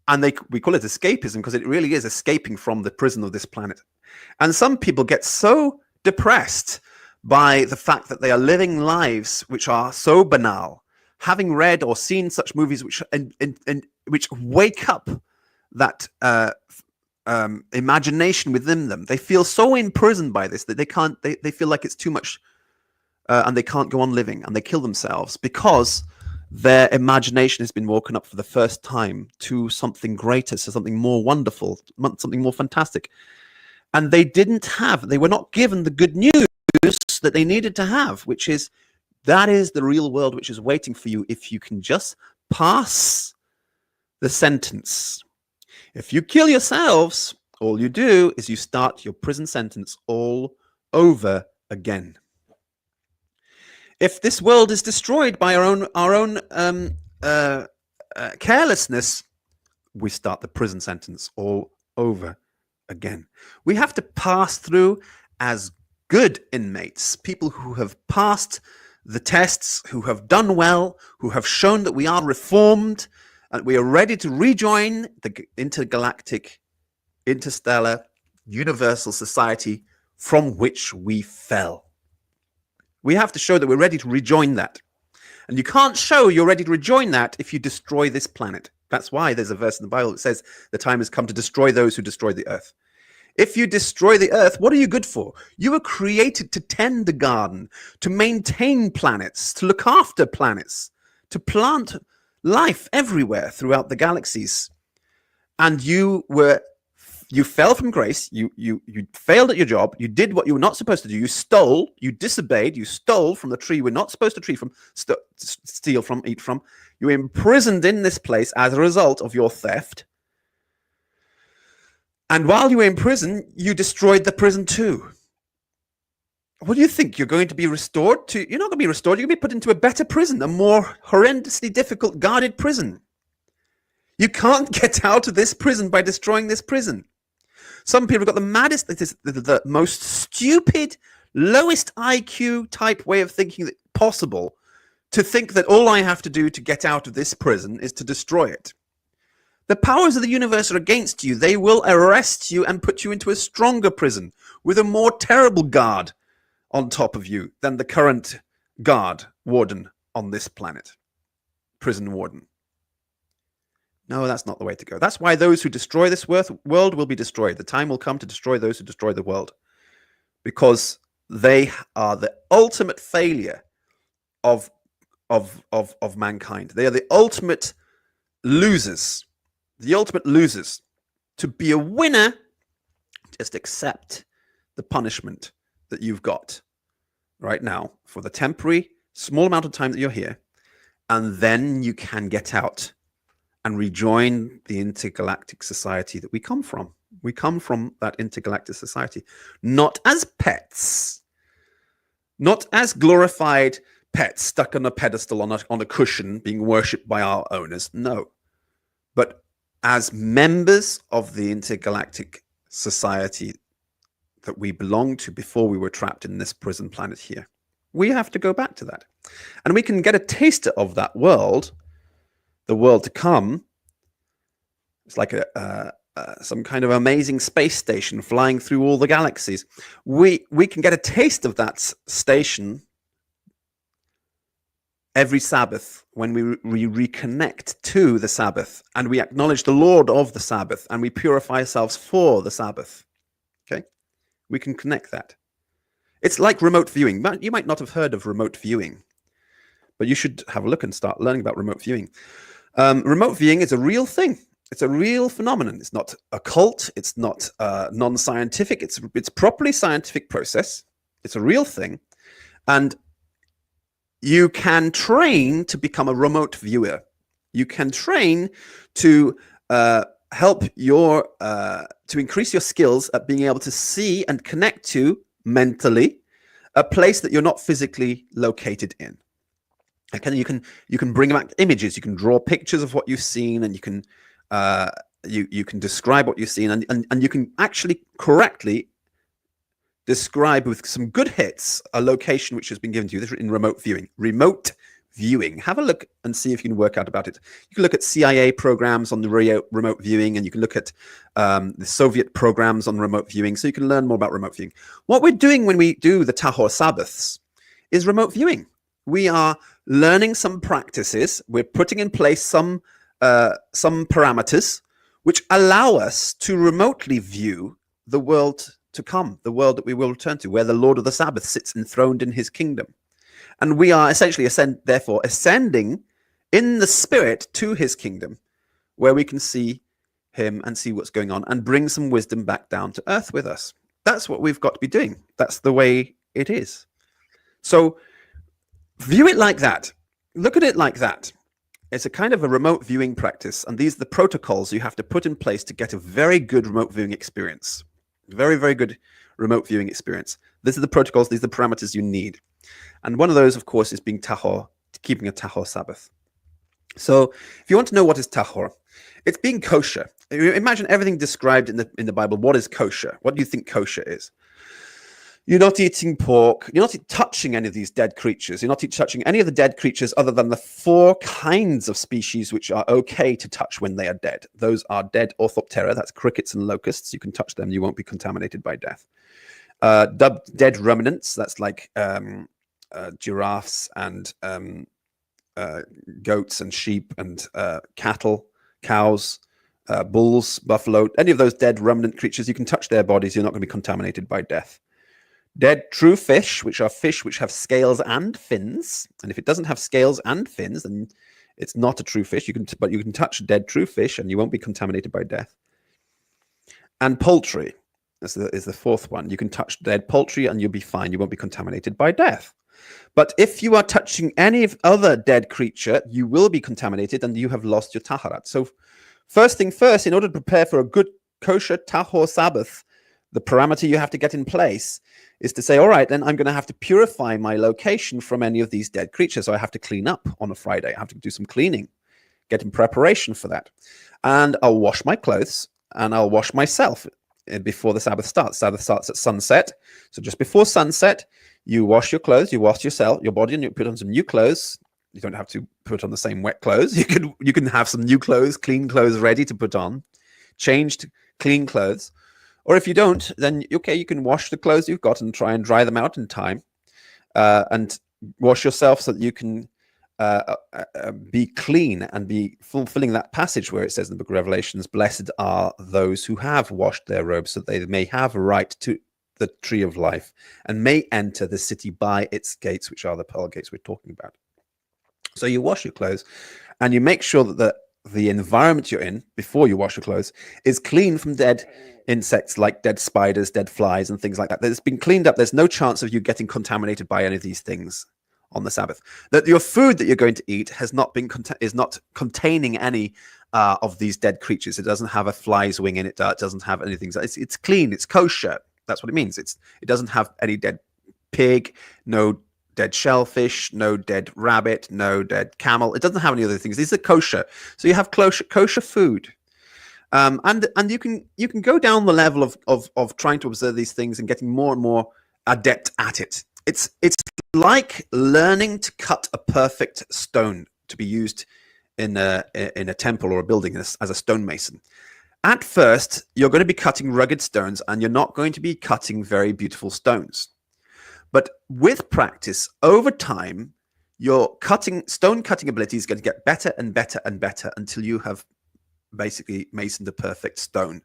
And we call it escapism because it really is escaping from the prison of this planet. And some people get so depressed by the fact that they are living lives which are so banal, having read or seen such movies which wake up that imagination within them. They feel so imprisoned by this that they feel like it's too much, and they can't go on living, and they kill themselves because their imagination has been woken up for the first time to something greater, to something more wonderful, something more fantastic. And they were not given the good news that they needed to have, which is, that is the real world which is waiting for you if you can just pass the sentence. If you kill yourselves, all you do is you start your prison sentence all over again. If this world is destroyed by our own carelessness, we start the prison sentence all over again. We have to pass through as good inmates, people who have passed the tests, who have done well, who have shown that we are reformed, and we are ready to rejoin the intergalactic, interstellar, universal society from which we fell. We have to show that we're ready to rejoin that. And you can't show you're ready to rejoin that if you destroy this planet. That's why there's a verse in the Bible that says the time has come to destroy those who destroy the earth. If you destroy the earth, what are you good for? You were created to tend the garden, to maintain planets, to look after planets, to plant life everywhere throughout the galaxies. And you fell from grace. You failed at your job. You did what you were not supposed to do. You stole. You disobeyed. You stole from the tree we're not supposed to steal from, eat from. You were imprisoned in this place as a result of your theft. And while you were in prison, you destroyed the prison too. What do you think? You're going to be restored to? You're not going to be restored. You're going to be put into a better prison, a more horrendously difficult, guarded prison. You can't get out of this prison by destroying this prison. Some people have got the maddest, the most stupid, lowest IQ type way of thinking possible, to think that all I have to do to get out of this prison is to destroy it. The powers of the universe are against you. They will arrest you and put you into a stronger prison with a more terrible guard on top of you than the current warden on this planet. Prison warden. No, that's not the way to go. That's why those who destroy this world will be destroyed. The time will come to destroy those who destroy the world, because they are the ultimate failure of mankind. They are the ultimate losers. The ultimate losers. To be a winner, just accept the punishment that you've got right now for the temporary small amount of time that you're here, and then you can get out and rejoin the intergalactic society that we come from. We come from that intergalactic society, not as pets, not as glorified pets stuck on a pedestal on a cushion being worshipped by our owners. No, but as members of the intergalactic society that we belonged to before we were trapped in this prison planet here. We have to go back to that. And we can get a taste of that world, the world to come. It's like some kind of amazing space station flying through all the galaxies. We can get a taste of that station every Sabbath when we reconnect to the Sabbath, and we acknowledge the Lord of the Sabbath, and we purify ourselves for the Sabbath. Okay? We can connect that. It's like remote viewing. You might not have heard of remote viewing, but you should have a look and start learning about remote viewing. Remote viewing is a real thing. It's a real phenomenon. It's not occult. It's not non-scientific. It's properly scientific process. It's a real thing. And you can train to become a remote viewer. You can train to help your to increase your skills at being able to see and connect to mentally a place that you're not physically located in. And you can bring back images, you can draw pictures of what you've seen, and you can you can describe what you've seen, and you can actually correctly describe with some good hits a location which has been given to you. This is in remote viewing. Remote viewing. Have a look and see if you can work out about it. You can look at CIA programs on the remote viewing, and you can look at the Soviet programs on remote viewing, so you can learn more about remote viewing. What we're doing when we do the Tahor Sabbaths is remote viewing. We are learning some practices. We're putting in place some parameters which allow us to remotely view the world to come, the world that we will return to, where the Lord of the Sabbath sits enthroned in his kingdom. And we are essentially therefore ascending in the spirit to his kingdom, where we can see him and see what's going on and bring some wisdom back down to earth with us. That's what we've got to be doing. That's the way it is. So view it like that. Look at it like that. It's a kind of a remote viewing practice, and these are the protocols you have to put in place to get a very good remote viewing experience. Very, very good remote viewing experience. These are the protocols, these are the parameters you need. And one of those, of course, is being tahor, keeping a tahor Sabbath. So if you want to know what is tahor, it's being kosher. Imagine everything described in the Bible. What is kosher? What do you think kosher is? You're not eating pork. You're not touching any of these dead creatures. You're not touching any of the dead creatures other than the 4 kinds of species which are okay to touch when they are dead. Those are dead orthoptera. That's crickets and locusts. You can touch them. You won't be contaminated by death. Dead ruminants. That's like giraffes and goats and sheep and cattle, cows, bulls, buffalo. Any of those dead ruminant creatures, you can touch their bodies. You're not going to be contaminated by death. Dead true fish, which are fish which have scales and fins, and if it doesn't have scales and fins, then it's not a true fish. But you can touch dead true fish, and you won't be contaminated by death. And poultry is the 4th one. You can touch dead poultry, and you'll be fine. You won't be contaminated by death. But if you are touching any other dead creature, you will be contaminated, and you have lost your taharat. So, first thing first, in order to prepare for a good kosher tahor Sabbath, the parameter you have to get in place is to say, all right, then I'm going to have to purify my location from any of these dead creatures. So I have to clean up on a Friday. I have to do some cleaning, get in preparation for that. And I'll wash my clothes and I'll wash myself before the Sabbath starts. Sabbath starts at sunset. So just before sunset, you wash your clothes, you wash yourself, your body, and you put on some new clothes. You don't have to put on the same wet clothes. You can have some new clothes, clean clothes ready to put on, changed, clean clothes. Or if you don't, then okay, you can wash the clothes you've got and try and dry them out in time, and wash yourself so that you can be clean and be fulfilling that passage where it says in the book of Revelations, blessed are those who have washed their robes so that they may have a right to the tree of life and may enter the city by its gates, which are the pearl gates we're talking about. So you wash your clothes and you make sure that the environment you're in before you wash your clothes is clean from dead insects like dead spiders, dead flies, and things like that. It's been cleaned up. There's no chance of you getting contaminated by any of these things on the Sabbath. That your food that you're going to eat has not been is not containing any of these dead creatures. It doesn't have a fly's wing in it. It doesn't have anything. It's clean. It's kosher. That's what it means. It doesn't have any dead pig, no dead shellfish, no dead rabbit, no dead camel. It doesn't have any other things. These are kosher. So you have kosher food. And you can go down the level of trying to observe these things and getting more and more adept at it. It's like learning to cut a perfect stone to be used in a temple or a building as a stonemason. At first, you're going to be cutting rugged stones, and you're not going to be cutting very beautiful stones. But with practice, over time, your stone cutting ability is going to get better and better and better until you have basically masoned a perfect stone,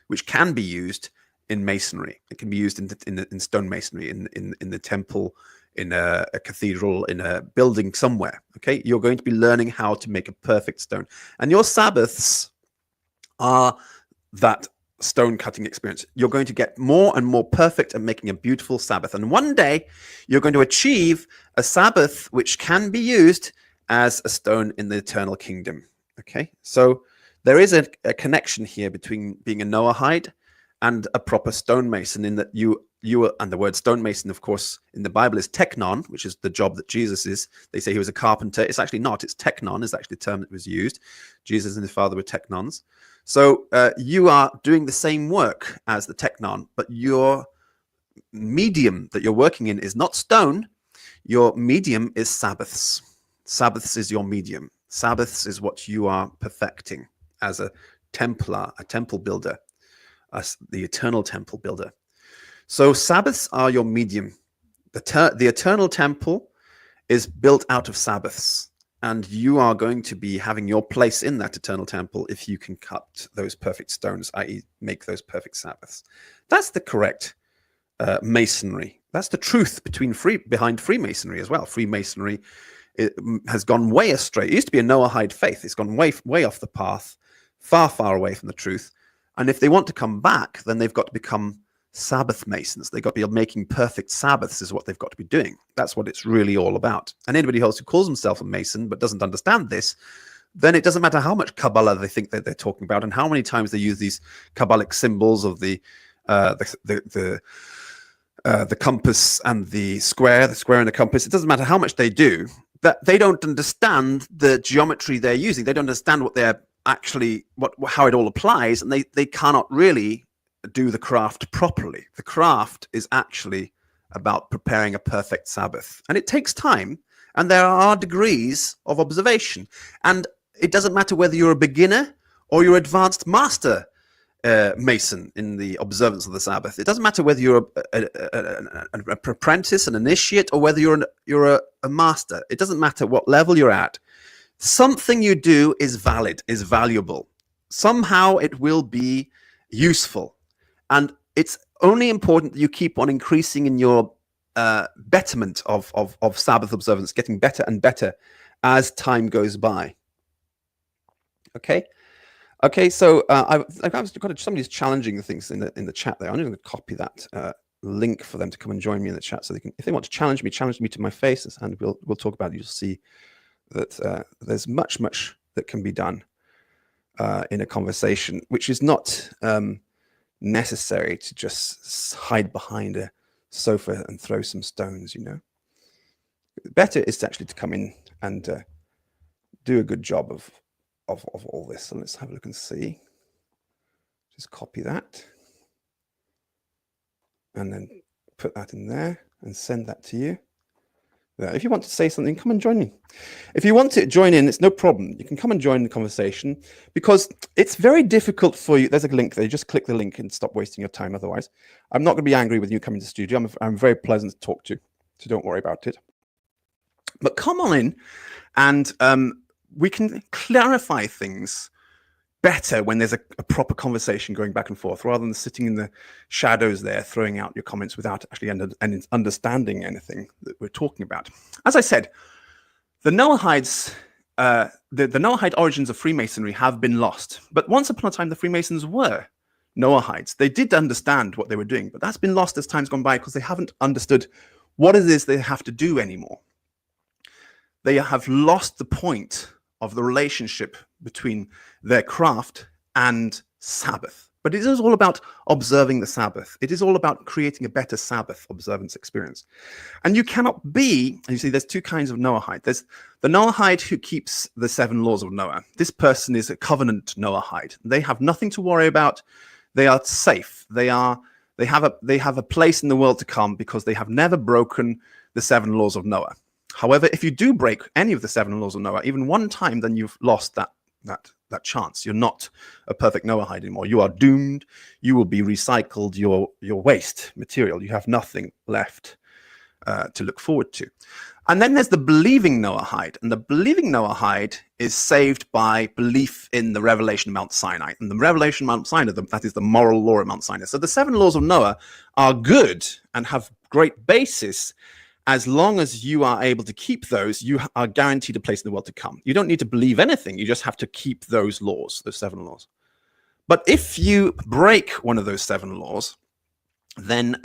which can be used in masonry. It can be used in stone masonry, in the temple, in a cathedral, in a building somewhere. Okay, you're going to be learning how to make a perfect stone, and your Sabbaths are that stone cutting experience. You're going to get more and more perfect at making a beautiful Sabbath, and one day you're going to achieve a Sabbath which can be used as a stone in the eternal kingdom. Okay, so there is a connection here between being a Noahide and a proper stonemason, in that you are, and the word stonemason, of course, in the Bible is teknon, which is the job that Jesus is. They say he was a carpenter. It's actually not. It's teknon is actually the term that was used. Jesus and his father were teknons. So you are doing the same work as the teknon, but your medium that you're working in is not stone. Your medium is Sabbaths. Sabbaths is your medium. Sabbaths is what you are perfecting as a Templar, a temple builder, as the eternal temple builder. So Sabbaths are your medium. The eternal temple is built out of Sabbaths, and you are going to be having your place in that eternal temple if you can cut those perfect stones, i.e. make those perfect Sabbaths. That's the correct masonry. That's the truth behind Freemasonry as well. Freemasonry has gone way astray. It used to be a Noahide faith. It's gone way off the path, far away from the truth. And if they want to come back, then they've got to become Sabbath Masons. They've got to be making perfect Sabbaths is what they've got to be doing. That's what it's really all about. And anybody else who calls himself a Mason but doesn't understand this, then it doesn't matter how much Kabbalah they think that they're talking about and how many times they use these Kabbalic symbols of the compass and the square and the compass. It doesn't matter how much they do, that they don't understand the geometry they're using. They don't understand what they're actually, how it all applies, and they cannot really do the craft properly. The craft is actually about preparing a perfect Sabbath, and it takes time, and there are degrees of observation, and it doesn't matter whether you're a beginner or you're advanced master Mason in the observance of the Sabbath. It doesn't matter whether you're an apprentice, an initiate, or whether you're a master. It doesn't matter what level you're at. Something you do is valid, is valuable. Somehow it will be useful. And it's only important that you keep on increasing in your betterment of Sabbath observance, getting better and better as time goes by. Okay, so somebody's challenging the things in the chat there. I'm going to copy that link for them to come and join me in the chat, so they can, if they want to challenge me to my face, and we'll talk about it. You'll see that there's much that can be done in a conversation, which is not necessary to just hide behind a sofa and throw some stones. Better is to actually to come in and do a good job of all this. So let's have a look and see. Just copy that and then put that in there and send that to you. There. If you want to say something, come and join me. If you want to join in, it's no problem. You can come and join the conversation, because it's very difficult for you. There's a link there. Just click the link and stop wasting your time. Otherwise, I'm not going to be angry with you coming to the studio. I'm very pleasant to talk to, so don't worry about it. But come on in, and we can clarify things better when there's a proper conversation going back and forth, rather than sitting in the shadows there throwing out your comments without actually understanding anything that we're talking about. As I said, the Noahides, the Noahide origins of Freemasonry have been lost. But once upon a time, the Freemasons were Noahides. They did understand what they were doing, but that's been lost as time's gone by, because they haven't understood what it is they have to do anymore. They have lost the point of the relationship between their craft and Sabbath. But it is all about observing the Sabbath. It is all about creating a better Sabbath observance experience. And you cannot be, you see, there's two kinds of Noahide. There's the Noahide who keeps the 7 laws of Noah. This person is a covenant Noahide. They have nothing to worry about. They are safe. They have a place in the world to come, because they have never broken the 7 laws of Noah. However, if you do break any of the 7 laws of Noah, even one time, then you've lost that chance. You're not a perfect Noahide anymore. You are doomed. You will be recycled. Your waste material. You have nothing left to look forward to. And then there's the believing Noahide. And the believing Noahide is saved by belief in the revelation of Mount Sinai. And the revelation of Mount Sinai, that is the moral law of Mount Sinai. So the 7 laws of Noah are good and have great basis. As long as you are able to keep those, you are guaranteed a place in the world to come. You don't need to believe anything. You just have to keep those laws, those 7 laws. But if you break one of those 7 laws, then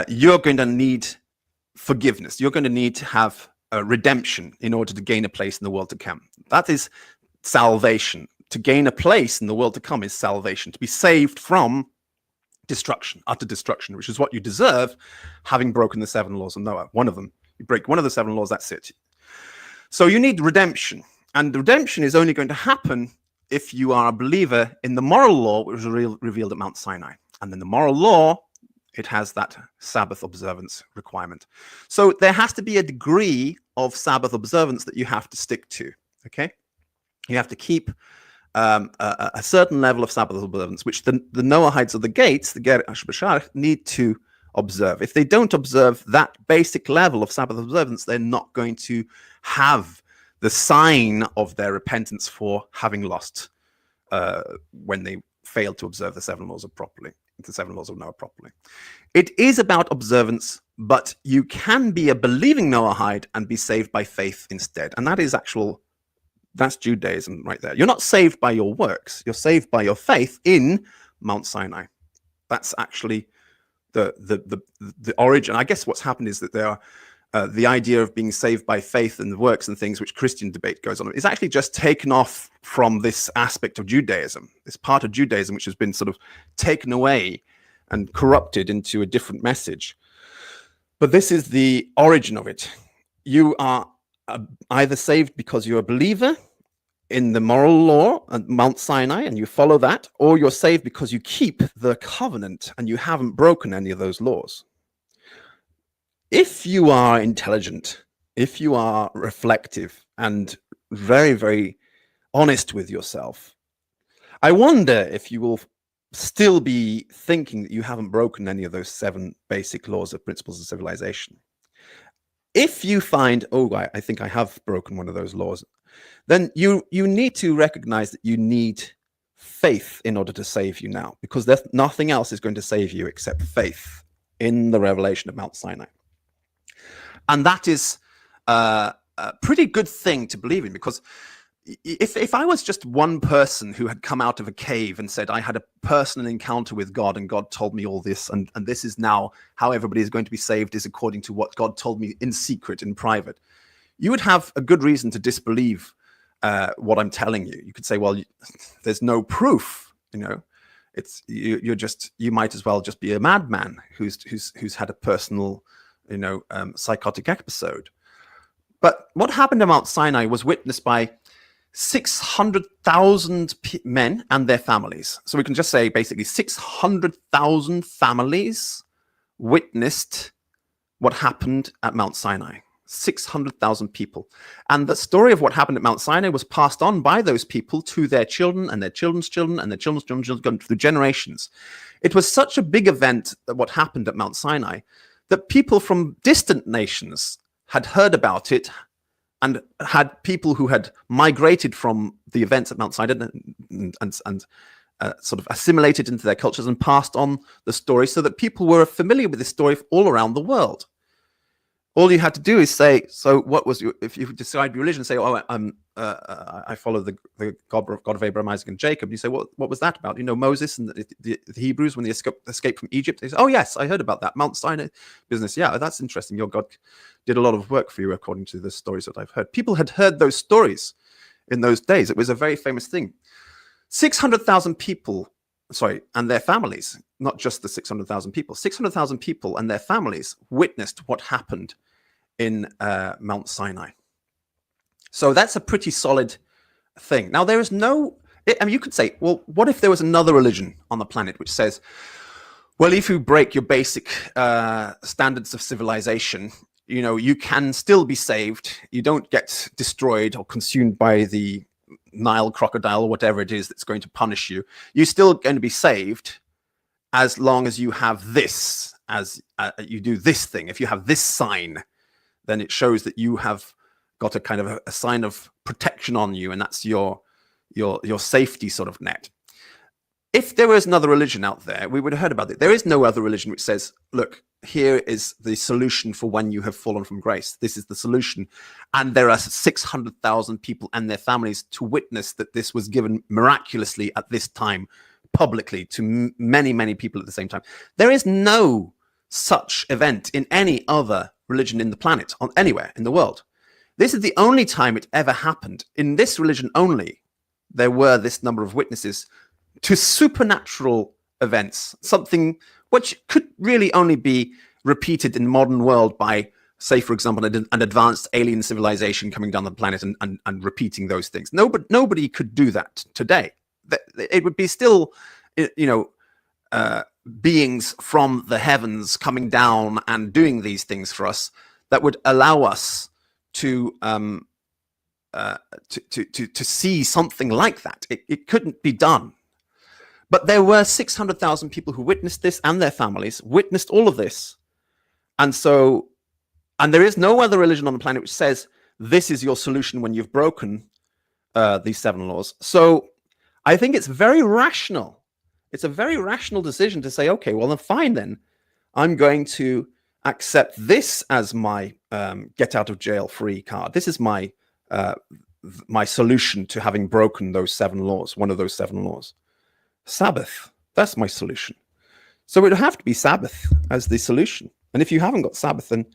you're going to need forgiveness. You're going to need to have a redemption in order to gain a place in the world to come. That is salvation. to gain a place in the world to come is salvation, to be saved from destruction, utter destruction, which is what you deserve, having broken the 7 laws of Noah. One of them, you break one of the 7 laws, that's it. So you need redemption, and redemption is only going to happen if you are a believer in the moral law, which was revealed at Mount Sinai. And then the moral law, it has that Sabbath observance requirement. So there has to be a degree of Sabbath observance that you have to stick to, okay? You have to keep a certain level of Sabbath observance, which the Noahides of the gates, the Ger Ashbashar, need to observe. If they don't observe that basic level of Sabbath observance, they're not going to have the sign of their repentance for having lost when they failed to observe the 7 laws of Noah properly. It is about observance, but you can be a believing Noahide and be saved by faith instead. And that's Judaism right there. You're not saved by your works. You're saved by your faith in Mount Sinai. That's actually the origin. I guess what's happened is that there are the idea of being saved by faith and the works and things, which Christian debate goes on, is actually just taken off from this aspect of Judaism, this part of Judaism which has been sort of taken away and corrupted into a different message. But this is the origin of it. You are either saved because you're a believer in the moral law at Mount Sinai and you follow that, or you're saved because you keep the covenant and you haven't broken any of those laws. If you are intelligent, if you are reflective and very, very honest with yourself, I wonder if you will still be thinking that you haven't broken any of those 7 basic laws of principles of civilization. If you find, I think I have broken one of those laws, then you need to recognize that you need faith in order to save you now, because nothing else is going to save you except faith in the revelation of Mount Sinai. And that is a pretty good thing to believe in, because if I was just one person who had come out of a cave and said, I had a personal encounter with God and God told me all this, and this is now how everybody is going to be saved, is according to what God told me in secret, in private, you would have a good reason to disbelieve what I'm telling you. You could say, well, there's no proof, you might as well just be a madman who's had a personal psychotic episode. But what happened at Mount Sinai was witnessed by 600,000 men and their families. So we can just say basically 600,000 families witnessed what happened at Mount Sinai. 600,000 people. And the story of what happened at Mount Sinai was passed on by those people to their children and their children's children and their children's children's children through generations. It was such a big event that what happened at Mount Sinai that people from distant nations had heard about it and had people who had migrated from the events at Mount Sinai and sort of assimilated into their cultures and passed on the story, so that people were familiar with this story all around the world. All you had to do is say, so what was if you decide religion, say, I follow the God of Abraham, Isaac, and Jacob. You say, what was that about? Moses and the Hebrews when they escaped from Egypt. They say, oh yes, I heard about that Mount Sinai business. Yeah, that's interesting. Your God did a lot of work for you, according to the stories that I've heard. People had heard those stories in those days. It was a very famous thing. 600,000 people, and their families, not just the 600,000 people. 600,000 people and their families witnessed what happened in Mount Sinai. So that's a pretty solid thing. Now, there is you could say, well, what if there was another religion on the planet which says, well, if you break your basic standards of civilization, you can still be saved. You don't get destroyed or consumed by the Nile crocodile or whatever it is that's going to punish you. You're still going to be saved as long as you have this, as you do this thing. If you have this sign, then it shows that you have got a kind of a sign of protection on you, and that's your safety sort of net. If there was another religion out there, we would have heard about it. There is no other religion which says, look, here is the solution for when you have fallen from grace. This is the solution. And there are 600,000 people and their families to witness that this was given miraculously at this time, publicly, to many, many people at the same time. There is no such event in any other religion in the planet, anywhere in the world. This is the only time it ever happened. In this religion only, there were this number of witnesses to supernatural events, something which could really only be repeated in the modern world by, say, for example, an advanced alien civilization coming down the planet and repeating those things. Nobody could do that today. It would be still, beings from the heavens coming down and doing these things for us that would allow us to see something like that. It couldn't be done. But there were 600,000 people who witnessed this, and their families witnessed all of this. And there is no other religion on the planet which says this is your solution when you've broken these 7 laws. So I think it's very rational. It's a very rational decision to say, okay, well, then fine, then I'm going to accept this as my get out of jail free card. This is my solution to having broken those 7 laws, one of those 7 laws. Sabbath, that's my solution. So it would have to be Sabbath as the solution. And if you haven't got Sabbath, then,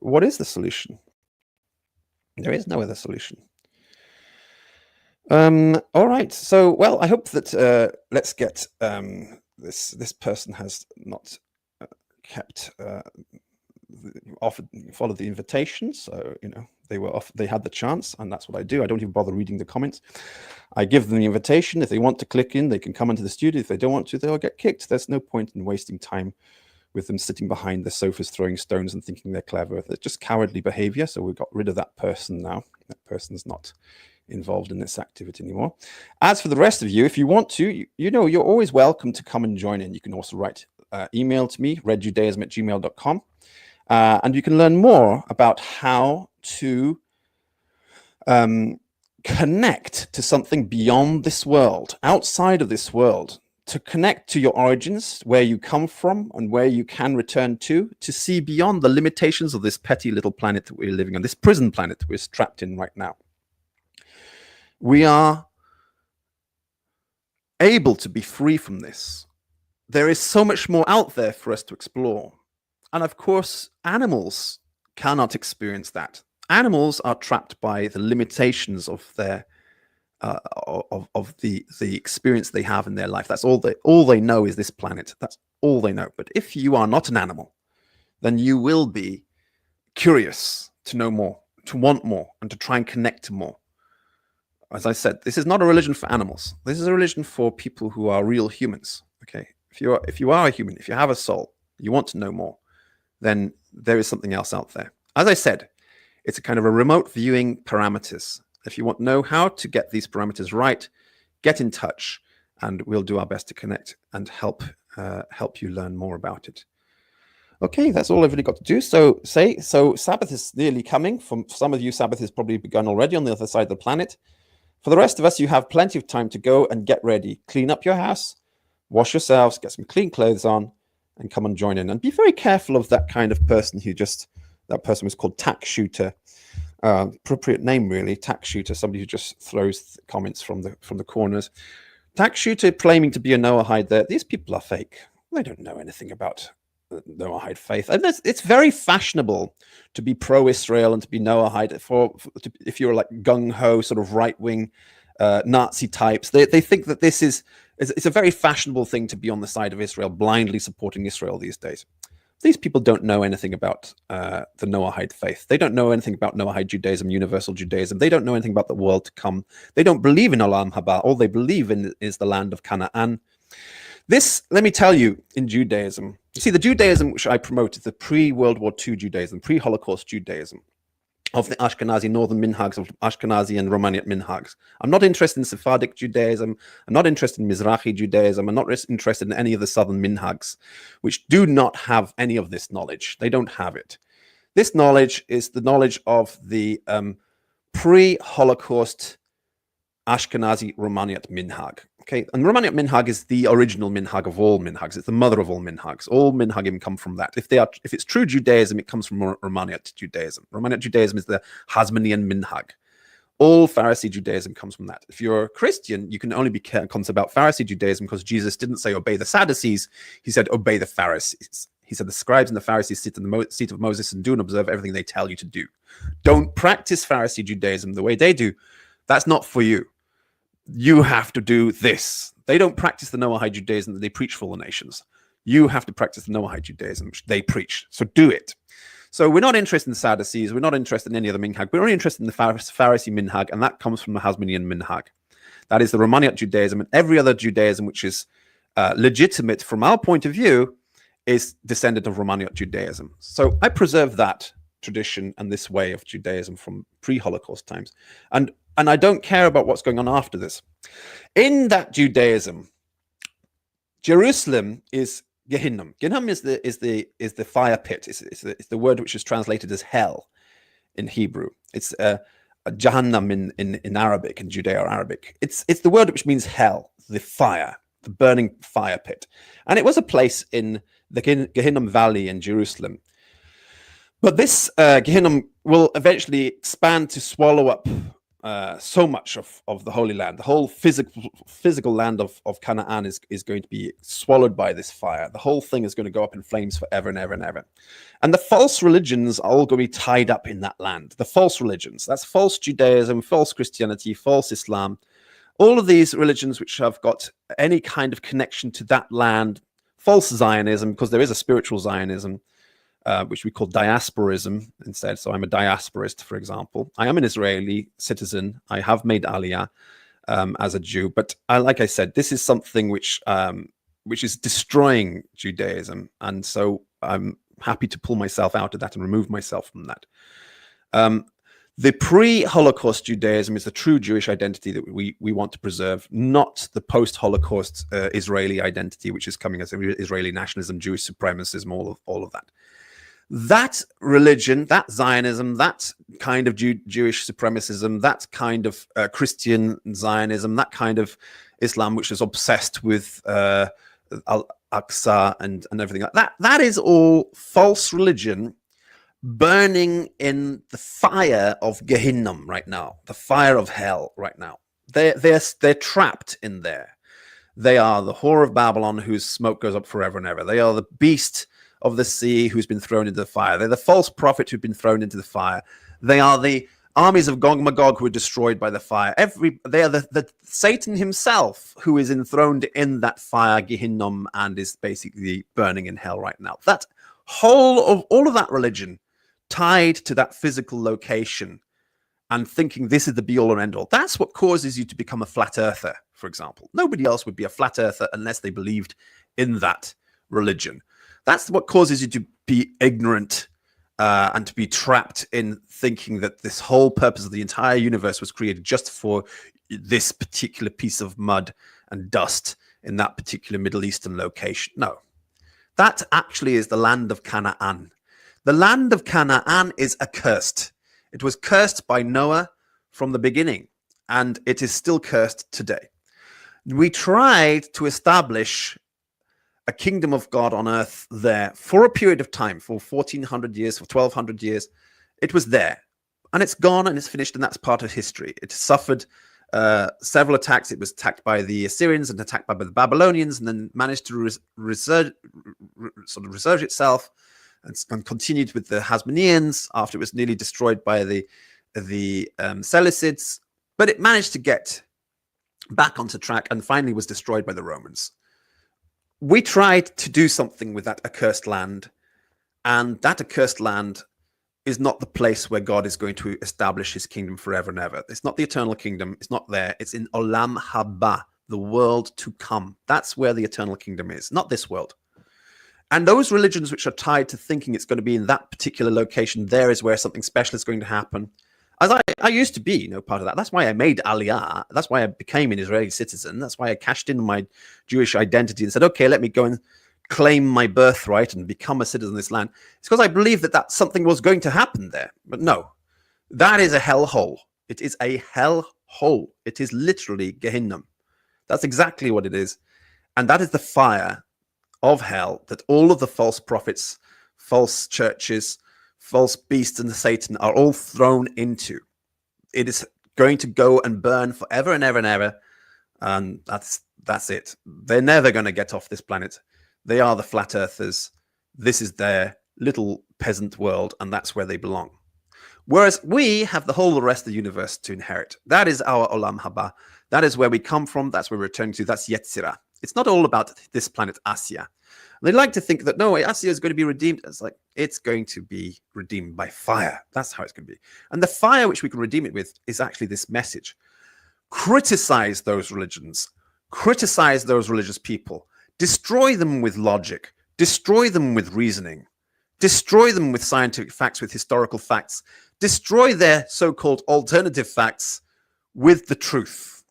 what is the solution? There is no other solution. All right. So, well, I hope that let's get this person has not kept followed the invitation. So, they had the chance, and that's what I do. I don't even bother reading the comments. I give them the invitation. If they want to click in, they can come into the studio. If they don't want to, they'll get kicked. There's no point in wasting time with them sitting behind the sofas throwing stones and thinking they're clever. It's just cowardly behavior. So we've got rid of that person now. That person's not involved in this activity anymore. As for the rest of you, if you want to, you're always welcome to come and join in. You can also write email to me, redjudaism@gmail.com. And you can learn more about how to connect to something beyond this world, outside of this world, to connect to your origins, where you come from and where you can return to see beyond the limitations of this petty little planet that we're living on, this prison planet that we're trapped in right now. We are able to be free from this. There is so much more out there for us to explore. And of course, animals cannot experience that. Animals are trapped by the limitations of their the experience they have in their life. That's all they know is this planet. That's all they know. But if you are not an animal, then you will be curious to know more, to want more, and to try and connect to more. As I said, this is not a religion for animals. This is a religion for people who are real humans. Okay, if you are a human, if you have a soul, you want to know more, then there is something else out there. As I said, it's a kind of a remote viewing parameters. If you want to know how to get these parameters right, get in touch, and we'll do our best to connect and help you learn more about it. Okay, that's all I've really got to do. So Sabbath is nearly coming. For some of you, Sabbath has probably begun already on the other side of the planet. For the rest of us, you have plenty of time to go and get ready. Clean up your house, wash yourselves, get some clean clothes on, and come and join in. And be very careful of that kind of person that person was called tack shooter. Appropriate name, really, tack shooter, somebody who just throws comments from the corners. Tack shooter claiming to be a Noahide there. These people are fake. They don't know anything about Noahide faith. And it's very fashionable to be pro-Israel and to be Noahide if you're like gung-ho, sort of right-wing Nazi types. They think that it's a very fashionable thing to be on the side of Israel, blindly supporting Israel these days. These people don't know anything about the Noahide faith. They don't know anything about Noahide Judaism, universal Judaism. They don't know anything about the world to come. They don't believe in Olam Haba. All they believe in is the land of Canaan. This, let me tell you, in Judaism, you see, the Judaism which I promote is the pre-World War II Judaism, pre-Holocaust Judaism, of the Ashkenazi northern minhags, of Ashkenazi and Romanian minhags. I'm not interested in Sephardic Judaism. I'm not interested in Mizrahi Judaism. I'm not interested in any of the southern minhags, which do not have any of this knowledge. They don't have it. This knowledge is the knowledge of the pre-Holocaust Ashkenazi Romanian minhag. Okay, and Romanian minhag is the original minhag of all minhags. It's the mother of all minhags. All minhagim come from that. If it's true Judaism, it comes from Romanian Judaism. Romanian Judaism is the Hasmonean minhag. All Pharisee Judaism comes from that. If you're a Christian, you can only be concerned about Pharisee Judaism because Jesus didn't say obey the Sadducees. He said obey the Pharisees. He said the scribes and the Pharisees sit in the seat of Moses and do and observe everything they tell you to do. Don't practice Pharisee Judaism the way they do. That's not for you. you have to do this. They don't practice the Noahide Judaism that they preach for all the nations. You have to practice the Noahide Judaism which they preach. So do it. So we're not interested in Sadducees. We're not interested in any other minhag. We're only interested in the Pharisee minhag, and that comes from the Hasmonean minhag. That is the Romaniot Judaism, and every other Judaism which is legitimate from our point of view is descendant of Romaniot Judaism. So I preserve that tradition and this way of Judaism from pre-Holocaust times. And I don't care about what's going on after this. In that Judaism, Jerusalem is Gehinnom. Gehinnom is the fire pit. It's the word which is translated as hell in Hebrew. It's a Jahannam in Arabic, in Judeo-Arabic. It's the word which means hell, the fire, the burning fire pit. And it was a place in the Gehinnom Valley in Jerusalem. But this Gehinnom will eventually expand to swallow up so much of the Holy Land. The whole physical land of Canaan is going to be swallowed by this fire. The whole thing is going to go up in flames forever and ever and ever. And the false religions are all going to be tied up in that land. The false religions, that's false Judaism, false Christianity, false Islam. All of these religions which have got any kind of connection to that land, false Zionism, because there is a spiritual Zionism, which we call diasporism instead. So I'm a diasporist, for example. I am an Israeli citizen. I have made Aliyah as a Jew, but like I said, this is something which is destroying Judaism, and so I'm happy to pull myself out of that and remove myself from that. The pre-Holocaust Judaism is the true Jewish identity that we want to preserve, not the post-Holocaust Israeli identity, which is coming as Israeli nationalism, Jewish supremacism, all of that. That religion, that Zionism, that kind of Jewish supremacism, that kind of Christian Zionism, that kind of Islam, which is obsessed with Al-Aqsa and everything like that, that is all false religion burning in the fire of Gehinnom right now, the fire of hell right now. They're trapped in there. They are the whore of Babylon whose smoke goes up forever and ever. They are the beast of the sea who's been thrown into the fire. They're the false prophet who've been thrown into the fire. They are the armies of Gog and Magog who are destroyed by the fire. They are the Satan himself who is enthroned in that fire, Gehinnom, and is basically burning in hell right now. That whole of all of that religion tied to that physical location and thinking this is the be all and end all. That's what causes you to become a flat earther, for example. Nobody else would be a flat earther unless they believed in that religion. That's what causes you to be ignorant and to be trapped in thinking that this whole purpose of the entire universe was created just for this particular piece of mud and dust in that particular Middle Eastern location. No, that actually is the land of Canaan. The land of Canaan is accursed. It was cursed by Noah from the beginning, and it is still cursed today. We tried to establish a kingdom of God on earth there for a period of time, for 1400 years, for 1200 years. It was there, and it's gone, and it's finished, and that's part of history. It suffered several attacks. It was attacked by the Assyrians and attacked by the Babylonians, and then managed to resurge itself and continued with the Hasmoneans after it was nearly destroyed by the Seleucids. But it managed to get back onto track and finally was destroyed by the Romans. We tried to do something with that accursed land, and that accursed land is not the place where God is going to establish his kingdom forever and ever. It's not the eternal kingdom. It's not there. It's in Olam Haba, the world to come. That's where the eternal kingdom is, not this world. And those religions which are tied to thinking it's going to be in that particular location, there is where something special is going to happen. As I used to be, part of that. That's why I made Aliyah. That's why I became an Israeli citizen. That's why I cashed in my Jewish identity and said, okay, let me go and claim my birthright and become a citizen of this land. It's because I believed that something was going to happen there. But no, that is a hellhole. It is a hellhole. It is literally Gehinnom. That's exactly what it is. And that is the fire of hell that all of the false prophets, false churches, false beasts and Satan are all thrown into. It is going to go and burn forever and ever and ever. And that's it. They're never going to get off this planet. They are the flat earthers. This is their little peasant world, and that's where they belong. Whereas we have the whole of the rest of the universe to inherit. That is our olam haba. That is where we come from. That's where we're returning to. That's Yetzirah. It's not all about this planet Asya. They like to think that, no, Asya is going to be redeemed. It's like, it's going to be redeemed by fire. That's how it's going to be. And the fire which we can redeem it with is actually this message. Criticize those religions. Criticize those religious people. Destroy them with logic. Destroy them with reasoning. Destroy them with scientific facts, with historical facts. Destroy their so-called alternative facts with the truth.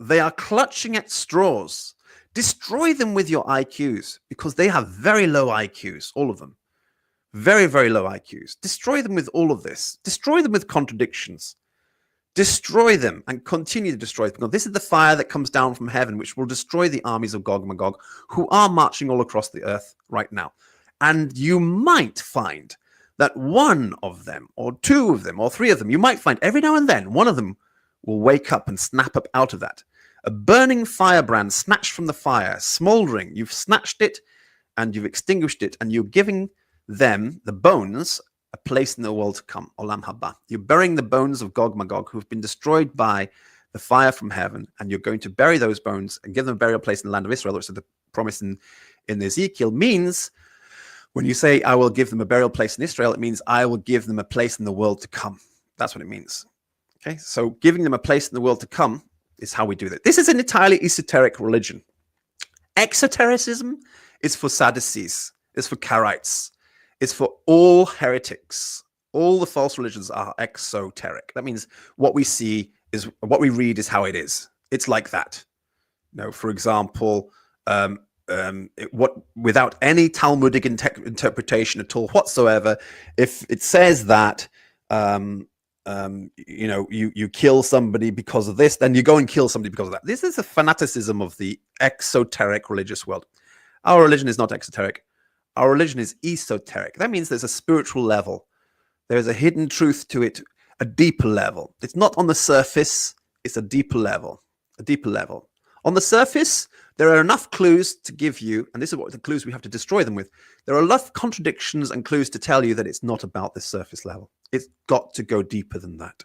They are clutching at straws. Destroy them with your IQs, because they have very low IQs, all of them. Very, very low IQs. Destroy them with all of this. Destroy them with contradictions. Destroy them and continue to destroy them. Now, this is the fire that comes down from heaven, which will destroy the armies of Gog and Magog, who are marching all across the earth right now. And you might find that one of them, or two of them, or three of them, you might find every now and then one of them will wake up and snap up out of that. A burning firebrand snatched from the fire, smoldering. You've snatched it and you've extinguished it, and you're giving them, the bones, a place in the world to come, Olam Haba. You're burying the bones of Gog Magog, who have been destroyed by the fire from heaven, and you're going to bury those bones and give them a burial place in the land of Israel, which is the promise in Ezekiel, means when you say, I will give them a burial place in Israel, it means I will give them a place in the world to come. That's what it means. Okay, so giving them a place in the world to come is how we do that. This is an entirely esoteric religion. Exotericism is for Sadducees, is for Karaites, is for all heretics. All the false religions are exoteric. That means what we see is, what we read is how it is. It's like that. You know, for example, without any Talmudic interpretation at all whatsoever, if it says that you kill somebody because of this, then you go and kill somebody because of that. This is a fanaticism of the exoteric religious world. Our religion is not exoteric. Our religion is esoteric. That means there's a spiritual level. There's a hidden truth to it, a deeper level. It's not on the surface. It's a deeper level, a deeper level. On the surface, there are enough clues to give you, and this is what the clues we have to destroy them with. There are enough contradictions and clues to tell you that it's not about this surface level. It's got to go deeper than that.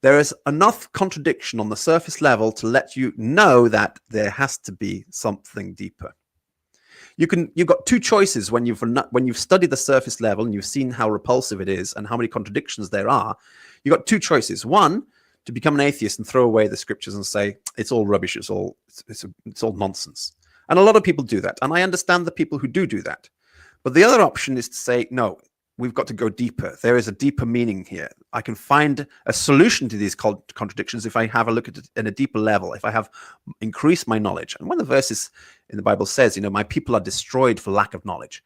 There is enough contradiction on the surface level to let you know that there has to be something deeper. You've got two choices when you've studied the surface level and you've seen how repulsive it is and how many contradictions there are. You've got two choices. One, to become an atheist and throw away the scriptures and say it's all rubbish, it's all nonsense. And a lot of people do that, and I understand the people who do that. But the other option is to say, no, we've got to go deeper. There is a deeper meaning here. I can find a solution to these contradictions if I have a look at it in a deeper level, if I have increased my knowledge. And one of the verses in the Bible says, my people are destroyed for lack of knowledge.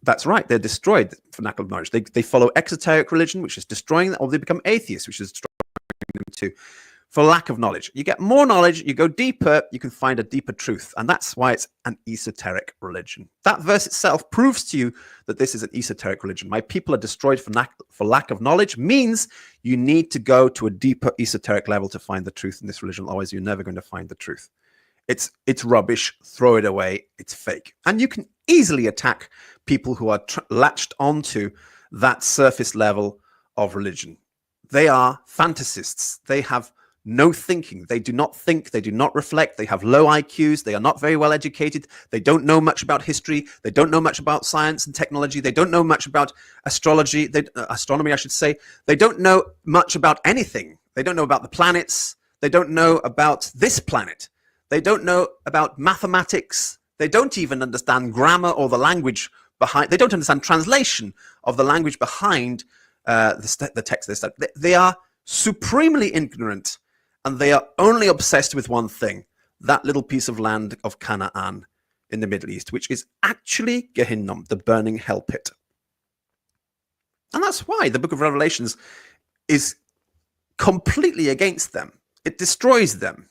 That's right, they're destroyed for lack of knowledge. They follow exoteric religion, which is destroying them, or they become atheists, which is destroying them too, for lack of knowledge. You get more knowledge, you go deeper, you can find a deeper truth. And that's why it's an esoteric religion. That verse itself proves to you that this is an esoteric religion. My people are destroyed for lack of knowledge means you need to go to a deeper esoteric level to find the truth in this religion. Otherwise, you're never going to find the truth. It's rubbish, throw it away, it's fake. And you can easily attack people who are latched onto that surface level of religion. They are fantasists. They have no thinking. They do not think. They do not reflect. They have low IQs. They are not very well educated. They don't know much about history. They don't know much about science and technology. They don't know much about astrology, astronomy, I should say. They don't know much about anything. They don't know about the planets. They don't know about this planet. They don't know about mathematics. They don't even understand grammar or the language behind. They don't understand translation of the language behind the text. They are supremely ignorant, and they are only obsessed with one thing: that little piece of land of Canaan in the Middle East, which is actually Gehinnom, the burning hell pit. And that's why the book of Revelations is completely against them. It destroys them.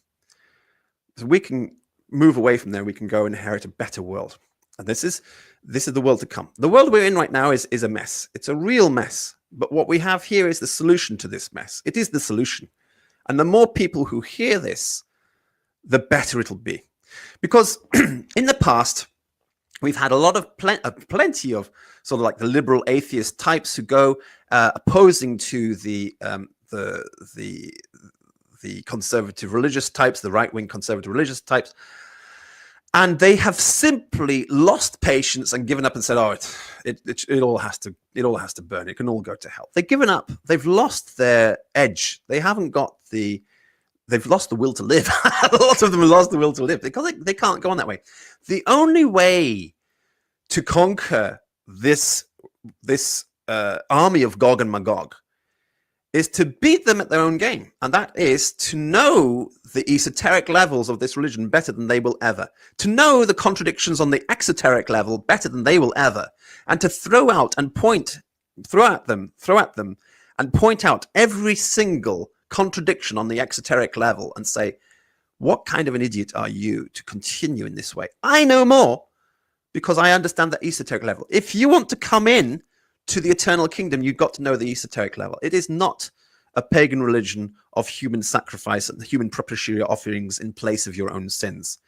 So we can move away from there. We can go and inherit a better world. And this is the world to come. The world we're in right now is a mess. It's a real mess. But what we have here is the solution to this mess. It is the solution. And the more people who hear this, the better it'll be. Because in the past, we've had a lot of plenty of sort of like the liberal atheist types who go opposing to the conservative religious types, the right-wing conservative religious types, and they have simply lost patience and given up and said, "Oh, it all has to burn. It can all go to hell." They've given up. They've lost their edge. They haven't got the. They've lost the will to live. A lot of them have lost the will to live because they can't go on that way. The only way to conquer this army of Gog and Magog is to beat them at their own game. And that is to know the esoteric levels of this religion better than they will ever, to know the contradictions on the exoteric level better than they will ever, and to throw at them and point out every single contradiction on the exoteric level and say, what kind of an idiot are you to continue in this way? I know more because I understand the esoteric level. If you want to come in to the eternal kingdom, you've got to know the esoteric level. It is not a pagan religion of human sacrifice and human propitiatory offerings in place of your own sins.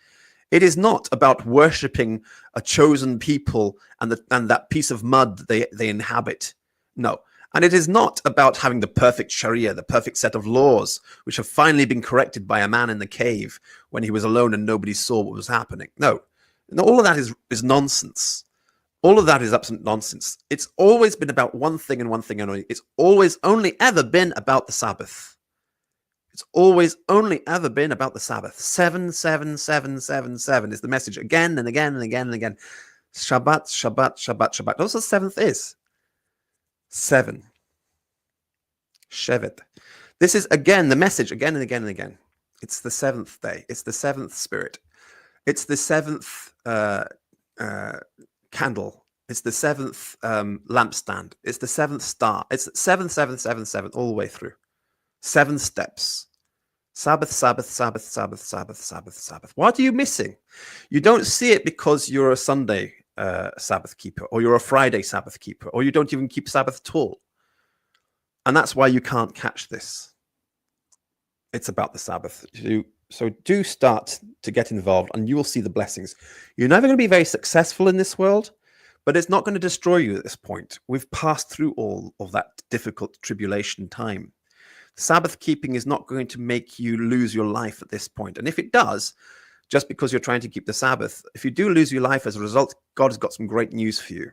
It is not about worshipping a chosen people and that piece of mud they inhabit. No. And it is not about having the perfect Sharia, the perfect set of laws, which have finally been corrected by a man in the cave when he was alone and nobody saw what was happening. No, all of that is nonsense. All of that is absolute nonsense. It's always been about one thing and one thing only. It's always only ever been about the Sabbath. It's always only ever been about the Sabbath. 7, 7, 7, 7, 7 is the message again and again and again and again. Shabbat, Shabbat, Shabbat, Shabbat. That's what the seventh is. 7. Shevet. This is again the message again and again and again. It's the seventh day. It's the seventh spirit. It's the seventh candle. It's the seventh lampstand. It's the seventh star. It's 7, 7, 7, 7 all the way through. 7 steps. Sabbath, Sabbath, Sabbath, Sabbath, Sabbath, Sabbath, Sabbath. What are you missing? You don't see it because you're a Sunday Sabbath keeper, or you're a Friday Sabbath keeper, or you don't even keep Sabbath at all. And that's why you can't catch this. It's about the Sabbath. So do start to get involved and you will see the blessings. You're never going to be very successful in this world, but it's not going to destroy you at this point. We've passed through all of that difficult tribulation time. Sabbath keeping is not going to make you lose your life at this point. And if it does, just because you're trying to keep the Sabbath, if you do lose your life as a result, God has got some great news for you.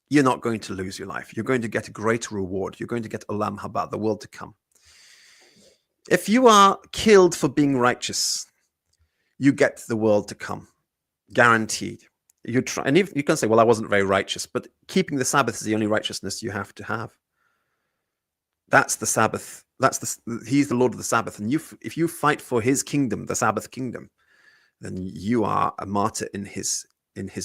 You're not going to lose your life. You're going to get a great reward. You're going to get Olam Haba, the world to come. If you are killed for being righteous, you get the world to come, guaranteed. You try, and you can say, well, I wasn't very righteous, but keeping the Sabbath is the only righteousness you have to have. That's the Sabbath. He's the Lord of the Sabbath. And if you fight for his kingdom, the Sabbath kingdom, then you are a martyr in his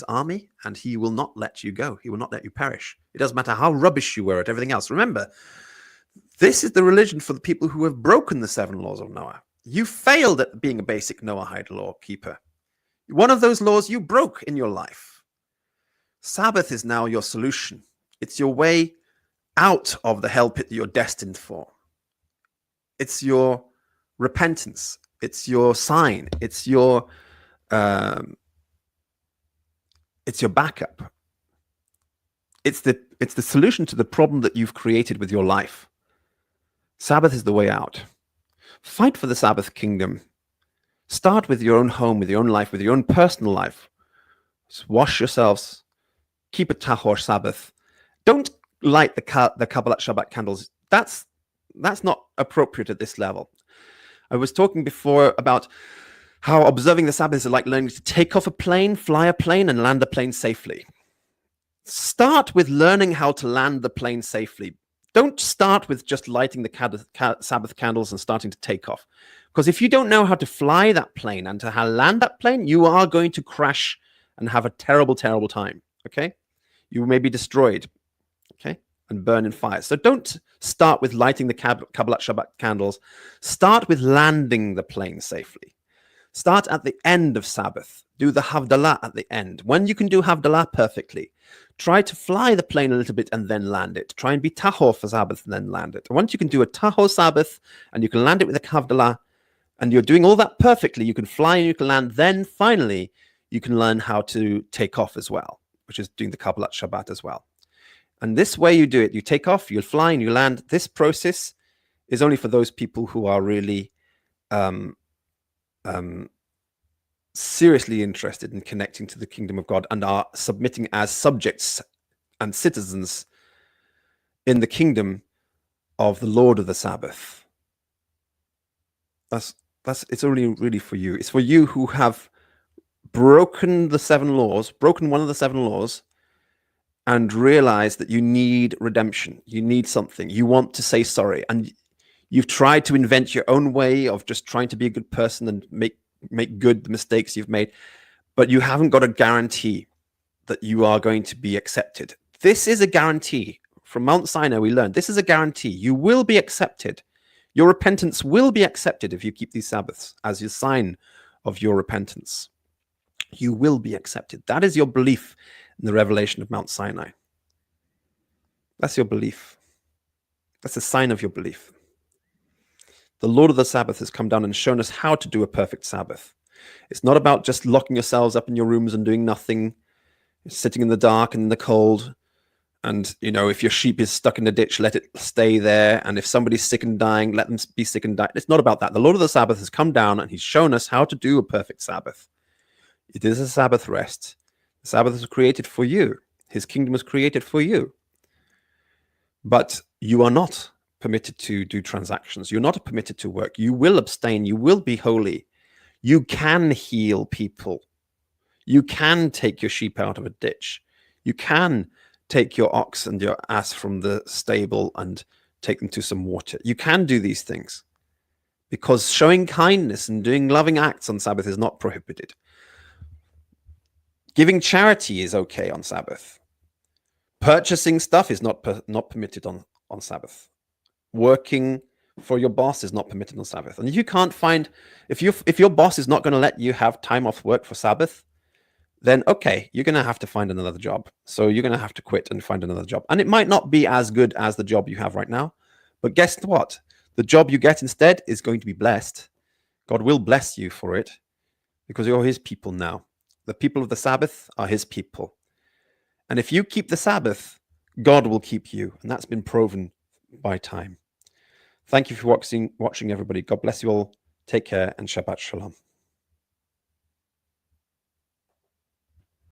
army, and he will not let you go. He will not let you perish. It doesn't matter how rubbish you were at everything else. Remember, this is the religion for the people who have broken the 7 laws of Noah. You failed at being a basic Noahide law keeper. One of those laws you broke in your life. Sabbath is now your solution. It's your way out of the hell pit that you're destined for. It's your repentance. It's your sign. It's your backup. It's the solution to the problem that you've created with your life. Sabbath is the way out. Fight for the Sabbath kingdom. Start with your own home, with your own life, with your own personal life. Just wash yourselves. Keep a tahor Sabbath. Don't light the Kabbalat Shabbat candles. That's not appropriate at this level. I was talking before about how observing the Sabbath is like learning to take off a plane, fly a plane, and land a plane safely. Start with learning how to land the plane safely. Don't start with just lighting the Sabbath candles and starting to take off. Because if you don't know how to fly that plane and to how to land that plane, you are going to crash and have a terrible, terrible time. Okay? You may be destroyed. Okay? And burn in fire. So don't start with lighting the Kabbalat Shabbat candles. Start with landing the plane safely. Start at the end of Sabbath. Do the Havdalah at the end. When you can do Havdalah perfectly, try to fly the plane a little bit and then land it. Try and be Tahor for Sabbath and then land it. And once you can do a Tahor Sabbath and you can land it with a Havdalah, and you're doing all that perfectly, you can fly and you can land, then finally you can learn how to take off as well, which is doing the Kabbalat Shabbat as well. And this way you do it, you take off, you fly and you land. This process is only for those people who are really seriously interested in connecting to the kingdom of God and are submitting as subjects and citizens in the kingdom of the Lord of the Sabbath. It's only really for you. It's for you who have broken the 7 laws, broken one of the 7 laws, and realize that you need redemption. You need something. You want to say sorry. And you've tried to invent your own way of just trying to be a good person and make good the mistakes you've made, but you haven't got a guarantee that you are going to be accepted. This is a guarantee. From Mount Sinai, we learned this is a guarantee. You will be accepted. Your repentance will be accepted if you keep these Sabbaths as your sign of your repentance. You will be accepted. That is your belief in the revelation of Mount Sinai. That's your belief. That's a sign of your belief. The Lord of the Sabbath has come down and shown us how to do a perfect Sabbath. It's not about just locking yourselves up in your rooms and doing nothing, sitting in the dark and in the cold. And, if your sheep is stuck in the ditch, let it stay there. And if somebody's sick and dying, let them be sick and die. It's not about that. The Lord of the Sabbath has come down and he's shown us how to do a perfect Sabbath. It is a Sabbath rest. The Sabbath was created for you. His kingdom was created for you. But you are not permitted to do transactions. You're not permitted to work. You will abstain. You will be holy. You can heal people. You can take your sheep out of a ditch. You can take your ox and your ass from the stable and take them to some water. You can do these things because showing kindness and doing loving acts on Sabbath is not prohibited. Giving charity is okay on Sabbath. Purchasing stuff is not permitted on Sabbath. Working for your boss is not permitted on Sabbath. And if you can't find, if your boss is not going to let you have time off work for Sabbath, then okay, you're going to have to find another job. So you're going to have to quit and find another job. And it might not be as good as the job you have right now, but guess what? The job you get instead is going to be blessed. God will bless you for it because you're his people now. The people of the Sabbath are his people. And if you keep the Sabbath, God will keep you. And that's been proven by time. Thank you for watching, everybody. God bless you all. Take care and Shabbat Shalom.